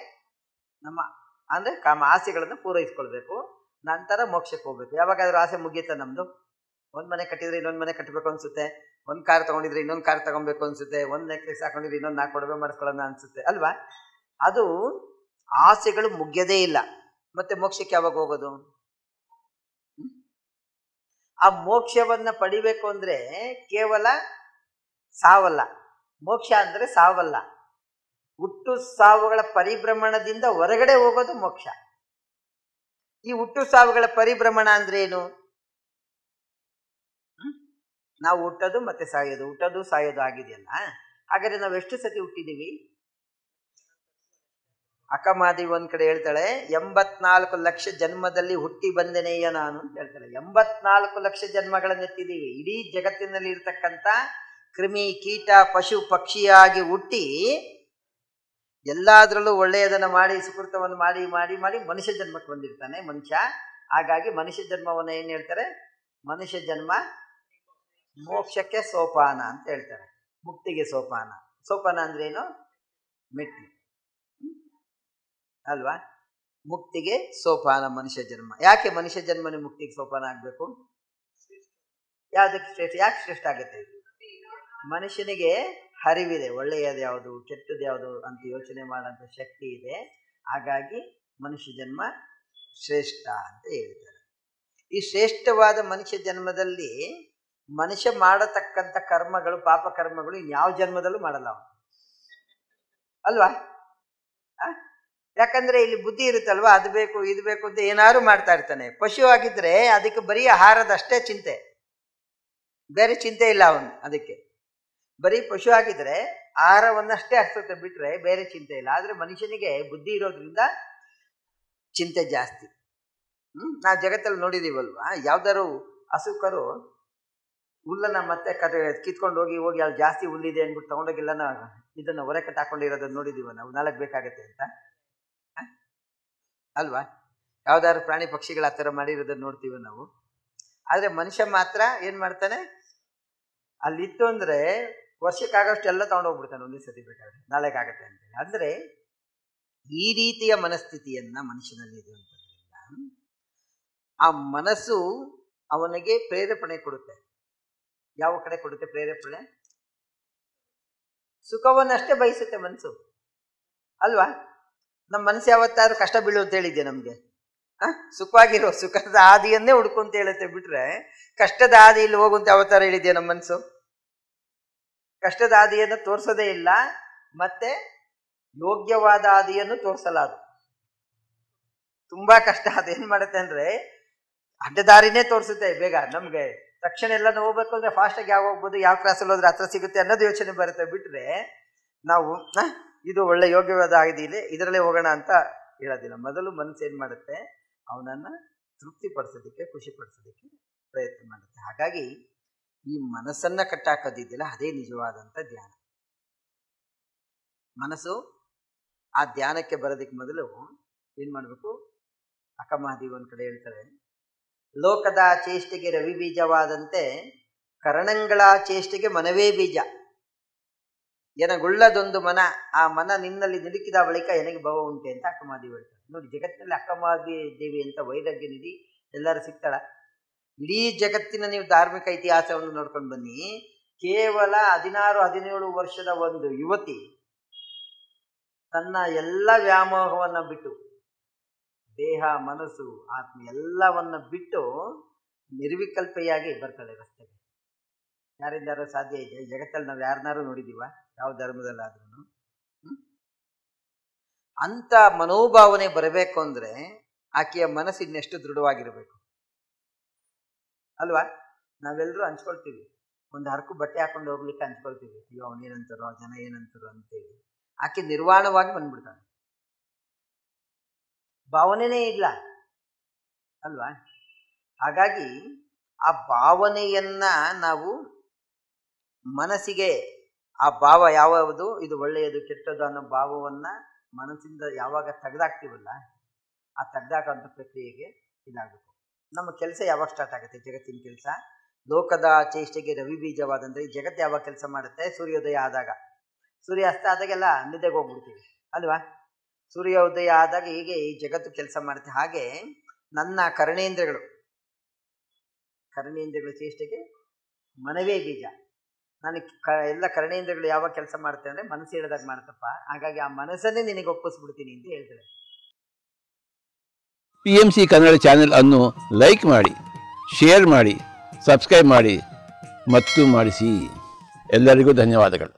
ನಮ್ಮ ಅಂದ್ರೆ ಕಾಮ ಆಸೆಗಳನ್ನು ಪೂರೈಸ್ಕೊಳ್ಬೇಕು. ನಂತರ ಮೋಕ್ಷಕ್ಕೆ ಹೋಗ್ಬೇಕು. ಯಾವಾಗಾದ್ರೂ ಆಸೆ ಮುಗೀತ ನಮ್ದು? ಒಂದ್ ಮನೆ ಕಟ್ಟಿದ್ರೆ ಇನ್ನೊಂದು ಮನೆ ಕಟ್ಟಬೇಕು ಅನ್ಸುತ್ತೆ, ಒಂದ್ ಕಾರ್ ತಗೊಂಡಿದ್ರೆ ಇನ್ನೊಂದು ಕಾರ್ ತಗೊಬೇಕು ಅನ್ಸುತ್ತೆ, ಒಂದ್ ನೆಕ್ಲೆಸ್ ಹಾಕೊಂಡಿದ್ರೆ ಇನ್ನೊಂದು 4 ಒಡವೆ ಮಾಡಿಸ್ಕೊಳ್ಳೋಣ ಅನ್ಸುತ್ತೆ ಅಲ್ವಾ. ಅದು ಆಸೆಗಳು ಮುಗಿಯದೇ ಇಲ್ಲ. ಮತ್ತೆ ಮೋಕ್ಷಕ್ಕೆ ಯಾವಾಗ ಹೋಗೋದು? ಆ ಮೋಕ್ಷವನ್ನ ಪಡಿಬೇಕು ಅಂದ್ರೆ ಕೇವಲ ಸಾವಲ್ಲ. ಮೋಕ್ಷ ಅಂದ್ರೆ ಸಾವಲ್ಲ, ಹುಟ್ಟು ಸಾವುಗಳ ಪರಿಭ್ರಮಣದಿಂದ ಹೊರಗಡೆ ಹೋಗೋದು ಮೋಕ್ಷ. ಈ ಹುಟ್ಟು ಸಾವುಗಳ ಪರಿಭ್ರಮಣ ಅಂದ್ರೆ ಏನು? ನಾವು ಹುಟ್ಟೋದು ಮತ್ತೆ ಸಾಯೋದು, ಹುಟ್ಟೋದು ಸಾಯೋದು ಆಗಿದೆಯಲ್ಲ. ಹಾಗಾದ್ರೆ ನಾವು ಎಷ್ಟು ಸತಿ ಹುಟ್ಟಿದೀವಿ? ಅಕ್ಕಮಾದೇವಿ ಒಂದ್ ಕಡೆ ಹೇಳ್ತಾಳೆ 84 ಲಕ್ಷ ಜನ್ಮದಲ್ಲಿ ಹುಟ್ಟಿ ಬಂದೆನೆಯ ನಾನು ಅಂತ ಹೇಳ್ತಾಳೆ. 84 ಲಕ್ಷ ಜನ್ಮಗಳನ್ನೆತ್ತಿದ್ದೀವಿ. ಇಡೀ ಜಗತ್ತಿನಲ್ಲಿ ಇರ್ತಕ್ಕಂಥ ಕ್ರಿಮಿ ಕೀಟ ಪಶು ಪಕ್ಷಿಯಾಗಿ ಹುಟ್ಟಿ ಎಲ್ಲಾದ್ರಲ್ಲೂ ಒಳ್ಳೆಯದನ್ನ ಮಾಡಿ ಸುಕೃತವನ್ನು ಮಾಡಿ ಮಾಡಿ ಮಾಡಿ ಮನುಷ್ಯ ಜನ್ಮಕ್ಕೆ ಬಂದಿರ್ತಾನೆ ಮನುಷ್ಯ. ಹಾಗಾಗಿ ಮನುಷ್ಯ ಜನ್ಮವನ್ನು ಏನ್ ಹೇಳ್ತಾರೆ? ಮನುಷ್ಯ ಜನ್ಮ ಮೋಕ್ಷಕ್ಕೆ ಸೋಪಾನ ಅಂತ ಹೇಳ್ತಾರೆ, ಮುಕ್ತಿಗೆ ಸೋಪಾನ. ಸೋಪಾನ ಅಂದ್ರೆ ಏನು? ಮೆಟ್ಲು ಅಲ್ವಾ? ಮುಕ್ತಿಗೆ ಸೋಪಾನ ಮನುಷ್ಯ ಜನ್ಮ. ಯಾಕೆ ಮನುಷ್ಯ ಜನ್ಮನೇ ಮುಕ್ತಿಗೆ ಸೋಪಾನ ಆಗ್ಬೇಕು? ಯಾವ್ದಕ್ಕೆ ಶ್ರೇಷ್ಠ? ಯಾಕೆ ಶ್ರೇಷ್ಠ ಆಗುತ್ತೆ? ಮನುಷ್ಯನಿಗೆ ಅರಿವಿದೆ, ಒಳ್ಳೆಯದು ಯಾವುದು ಕೆಟ್ಟದ್ದು ಯಾವುದು ಅಂತ ಯೋಚನೆ ಮಾಡೋಂಥ ಶಕ್ತಿ ಇದೆ. ಹಾಗಾಗಿ ಮನುಷ್ಯ ಜನ್ಮ ಶ್ರೇಷ್ಠ ಅಂತ ಹೇಳ್ತಾರೆ. ಈ ಶ್ರೇಷ್ಠವಾದ ಮನುಷ್ಯ ಜನ್ಮದಲ್ಲಿ ಮನುಷ್ಯ ಮಾಡತಕ್ಕಂಥ ಕರ್ಮಗಳು, ಪಾಪ ಕರ್ಮಗಳು ಇನ್ಯಾವ ಜನ್ಮದಲ್ಲೂ ಮಾಡಲ್ಲ ಅವನು, ಅಲ್ವಾ? ಯಾಕಂದ್ರೆ ಇಲ್ಲಿ ಬುದ್ಧಿ ಇರುತ್ತಲ್ವಾ, ಅದು ಬೇಕು ಇದು ಬೇಕು ಅಂತ ಏನಾದ್ರು ಮಾಡ್ತಾ ಇರ್ತಾನೆ. ಪಶು ಆಗಿದ್ರೆ ಅದಕ್ಕೆ ಬರೀ ಆಹಾರದಷ್ಟೇ ಚಿಂತೆ, ಬೇರೆ ಚಿಂತೆ ಇಲ್ಲ ಅವನು. ಅದಕ್ಕೆ ಬರೀ ಪಶು ಆಗಿದ್ರೆ ಆಹಾರವನ್ನಷ್ಟೇ ಅರ್ಥತೆ ಬಿಟ್ರೆ ಬೇರೆ ಚಿಂತೆ ಇಲ್ಲ. ಆದ್ರೆ ಮನುಷ್ಯನಿಗೆ ಬುದ್ಧಿ ಇರೋದ್ರಿಂದ ಚಿಂತೆ ಜಾಸ್ತಿ. ನಾವು ಜಗತ್ತಲ್ಲಿ ನೋಡಿದೀವಲ್ವಾ, ಯಾವ್ದಾರು ಹಸುಕರು ಹುಲ್ಲನ್ನ ಮತ್ತೆ ಕಿತ್ಕೊಂಡು ಹೋಗಿ ಅಲ್ಲಿ ಜಾಸ್ತಿ ಹುಲ್ಲಿದೆ ಅಂದ್ಬಿಟ್ಟು ತಗೊಂಡೋಗಿಲ್ಲ ಇದನ್ನ ಹೊರೆ ಕಟ್ಟ ಹಾಕೊಂಡಿರೋದನ್ನ ನೋಡಿದೀವ ನಾವು, 4 ಬೇಕಾಗತ್ತೆ ಅಂತ, ಅಲ್ವಾ? ಯಾವ್ದಾದ್ರು ಪ್ರಾಣಿ ಪಕ್ಷಿಗಳು ಆ ಥರ ಮಾಡಿರೋದನ್ನ ನೋಡ್ತೀವಿ ನಾವು. ಆದ್ರೆ ಮನುಷ್ಯ ಮಾತ್ರ ಏನ್ ಮಾಡ್ತಾನೆ? ಅಲ್ಲಿತ್ತು ಅಂದ್ರೆ ವರ್ಷಕ್ಕಾಗಷ್ಟು ಎಲ್ಲ ತಗೊಂಡೋಗ್ಬಿಡ್ತಾನೆ ಒಂದೇ ಸತಿ ಬೇಕಾದ್ರೆ, 4 ಆಗತ್ತೆ ಅಂತ. ಅಂದ್ರೆ ಈ ರೀತಿಯ ಮನಸ್ಥಿತಿಯನ್ನ ಮನುಷ್ಯನಲ್ಲಿ ಇರುವಂತದ್ರಿಂದ ಆ ಮನಸ್ಸು ಅವನಿಗೆ ಪ್ರೇರೇಪಣೆ ಕೊಡುತ್ತೆ. ಯಾವ ಕಡೆ ಕೊಡುತ್ತೆ ಪ್ರೇರೇಪಣೆ? ಸುಖವನ್ನಷ್ಟೇ ಬಯಸುತ್ತೆ ಮನಸ್ಸು, ಅಲ್ವಾ? ನಮ್ಮ ಮನಸ್ಸು ಯಾವತ್ತಾದ್ರೂ ಕಷ್ಟ ಬೀಳು ಅಂತ ಹೇಳಿದ್ದೆ ನಮ್ಗೆ? ಸುಖವಾಗಿರೋ ಸುಖದ ಹಾದಿಯನ್ನೇ ಹುಡ್ಕೊಂತ ಹೇಳುತ್ತೆ ಬಿಟ್ರೆ ಕಷ್ಟದ ಹಾದಿಯಲ್ಲಿ ಹೋಗುವಂತ ಯಾವತ್ತಾರ ಹೇಳಿದ್ಯಾ ನಮ್ಮ ಮನಸ್ಸು? ಕಷ್ಟದ ಹಾದಿಯನ್ನು ತೋರಿಸೋದೇ ಇಲ್ಲ, ಮತ್ತೆ ಯೋಗ್ಯವಾದ ಹಾದಿಯನ್ನು ತೋರಿಸಲ್ಲ. ಅದು ತುಂಬಾ ಕಷ್ಟ. ಅದೇನ್ ಮಾಡುತ್ತೆ ಅಂದ್ರೆ ಅಡ್ಡದಾರಿನೇ ತೋರಿಸುತ್ತೆ ಬೇಗ ನಮ್ಗೆ. ತಕ್ಷಣ ಎಲ್ಲ ಹೋಗ್ಬೇಕು ಅಂದ್ರೆ ಫಾಸ್ಟಾಗಿ ಯಾವ ಹೋಗ್ಬೋದು, ಯಾವ ಕ್ರಾಸಲ್ಲಿ ಹೋದ್ರೆ ಹತ್ರ ಸಿಗುತ್ತೆ ಅನ್ನೋದು ಯೋಚನೆ ಬರುತ್ತೆ ಬಿಟ್ರೆ ನಾವು ಇದು ಒಳ್ಳೆ ಯೋಗ್ಯವಾದ ಹಾದಿಯಿದೆ ಇದರಲ್ಲೇ ಹೋಗೋಣ ಅಂತ ಹೇಳೋದಿಲ್ಲ. ಮೊದಲು ಮನಸ್ಸು ಏನ್ ಮಾಡುತ್ತೆ? ಅವನನ್ನ ತೃಪ್ತಿಪಡಿಸೋದಕ್ಕೆ, ಖುಷಿ ಪಡಿಸೋದಕ್ಕೆ ಪ್ರಯತ್ನ ಮಾಡುತ್ತೆ. ಹಾಗಾಗಿ ಈ ಮನಸ್ಸನ್ನ ಕಟ್ಟಾಕೋದಿದೆಯಲ್ಲ, ಅದೇ ನಿಜವಾದಂಥ ಧ್ಯಾನ. ಮನಸ್ಸು ಆ ಧ್ಯಾನಕ್ಕೆ ಬರೋದಕ್ಕೆ ಮೊದಲು ಏನ್ ಮಾಡ್ಬೇಕು? ಅಕ್ಕಮಹಾದೇವಿ ಒಂದ್ ಕಡೆ ಹೇಳ್ತಾರೆ, ಲೋಕದ ಚೇಷ್ಟೆಗೆ ರವಿ ಬೀಜವಾದಂತೆ ಕರಣಂಗಳ ಚೇಷ್ಟೆಗೆ ಮನವೇ ಬೀಜ. ಎನಗುಳ್ಳದೊಂದು ಮನ, ಆ ಮನ ನಿನ್ನಲ್ಲಿ ನಿಲುಕಿದ ಬಳಿಕ ಎನಗೆ ಭವ ಉಂಟೆ ಅಂತ ಅಕ್ಕಮಹಾದೇವಿ ಹೇಳ್ತಾರೆ. ನೋಡಿ, ಜಗತ್ತಿನಲ್ಲಿ ಅಕ್ಕಮಹಾದೇವಿ ಅಂತ ವೈರಾಗ್ಯ ನಿಧಿ ಎಲ್ಲರೂ ಸಿಗ್ತಾಳ? ಇಡೀ ಜಗತ್ತಿನ ನೀವು ಧಾರ್ಮಿಕ ಇತಿಹಾಸವನ್ನು ನೋಡ್ಕೊಂಡು ಬನ್ನಿ, ಕೇವಲ 16-17 ವರ್ಷದ ಒಂದು ಯುವತಿ ತನ್ನ ಎಲ್ಲ ವ್ಯಾಮೋಹವನ್ನ ಬಿಟ್ಟು, ದೇಹ ಮನಸ್ಸು ಆತ್ಮ ಎಲ್ಲವನ್ನ ಬಿಟ್ಟು ನಿರ್ವಿಕಲ್ಪೆಯಾಗಿ ಬರ್ತಾಳೆ ರಸ್ತೆಗೆ. ಯಾರಿಂದಾರು ಸಾಧ್ಯ ಇದೆ? ಜಗತ್ತಲ್ಲಿ ನಾವು ಯಾರನ್ನಾರು ನೋಡಿದೀವ? ಯಾವ ಧರ್ಮದಲ್ಲಾದ್ರೂ ಅಂತ ಮನೋಭಾವನೆ ಬರಬೇಕು ಅಂದ್ರೆ ಆಕೆಯ ಮನಸ್ಸು ಇನ್ನೆಷ್ಟು ದೃಢವಾಗಿರ್ಬೇಕು, ಅಲ್ವಾ? ನಾವೆಲ್ಲರೂ ಹಂಚ್ಕೊಳ್ತೀವಿ, ಒಂದು ಹರಕು ಬಟ್ಟೆ ಹಾಕೊಂಡು ಹೋಗ್ಲಿಕ್ಕೆ ಹಂಚ್ಕೊಳ್ತೀವಿ, ಅಯ್ಯೋ ಅವನೇನಂತಾರೋ ಜನ ಏನಂತಾರೋ ಅಂತೇಳಿ. ಆಕೆ ನಿರ್ವಾಣವಾಗಿ ಬಂದ್ಬಿಡ್ತಾಳೆ, ಭಾವನೆನೇ ಇಲ್ಲ, ಅಲ್ವಾ? ಹಾಗಾಗಿ ಆ ಭಾವನೆಯನ್ನ ನಾವು ಮನಸ್ಸಿಗೆ, ಆ ಭಾವ ಯಾವುದು ಇದು ಒಳ್ಳೆಯದು ಕೆಟ್ಟದ್ದು ಅನ್ನೋ ಭಾವವನ್ನ ಮನಸ್ಸಿಂದ ಯಾವಾಗ ತೆಗೆದಾಕ್ತೀವಲ್ಲ, ಆ ತೆಗೆದಾಕುವಂಥ ಪ್ರಕ್ರಿಯೆಗೆ ಇದಾಗಬೇಕು. ನಮ್ಮ ಕೆಲಸ ಯಾವಾಗ ಸ್ಟಾರ್ಟ್ ಆಗುತ್ತೆ? ಜಗತ್ತಿನ ಕೆಲಸ. ಲೋಕದ ಚೇಷ್ಟೆಗೆ ರವಿ ಬೀಜವಾದಂದ್ರೆ ಈ ಜಗತ್ತು ಯಾವಾಗ ಕೆಲಸ ಮಾಡುತ್ತೆ? ಸೂರ್ಯೋದಯ ಆದಾಗ. ಸೂರ್ಯಾಸ್ತ ಆದಾಗೆಲ್ಲ ನಿದ್ದೆಗೆ ಹೋಗ್ಬಿಡ್ತೀವಿ, ಅಲ್ವಾ? ಸೂರ್ಯೋದಯ ಆದಾಗ ಹೀಗೆ ಈ ಜಗತ್ತು ಕೆಲಸ ಮಾಡುತ್ತೆ. ಹಾಗೆ ನನ್ನ ಕರ್ಣೇಂದ್ರಗಳ ಚೇಷ್ಟೆಗೆ ಮನವೇ ಬೀಜ. ನನಗೆ ಎಲ್ಲ ಕರ್ಣೇಂದ್ರಗಳು ಯಾವಾಗ ಕೆಲಸ ಮಾಡುತ್ತೆ ಅಂದ್ರೆ ಮನಸ್ಸು ಹೇಳಿದಾಗ ಮಾಡುತ್ತಪ್ಪ. ಹಾಗಾಗಿ ಆ ಮನಸ್ಸನ್ನೇ ನಿನಗೆ ಒಪ್ಪಿಸ್ಬಿಡ್ತೀನಿ ಅಂತ ಹೇಳ್ತಾರೆ. PMC ಕನ್ನಡ ಚಾನೆಲ್ ಅನ್ನು ಲೈಕ್ ಮಾಡಿ, ಶೇರ್ ಮಾಡಿ, ಸಬ್ಸ್ಕ್ರೈಬ್ ಮಾಡಿ ಮತ್ತು ಮಾಡಿಸಿ. ಎಲ್ಲರಿಗೂ ಧನ್ಯವಾದಗಳು.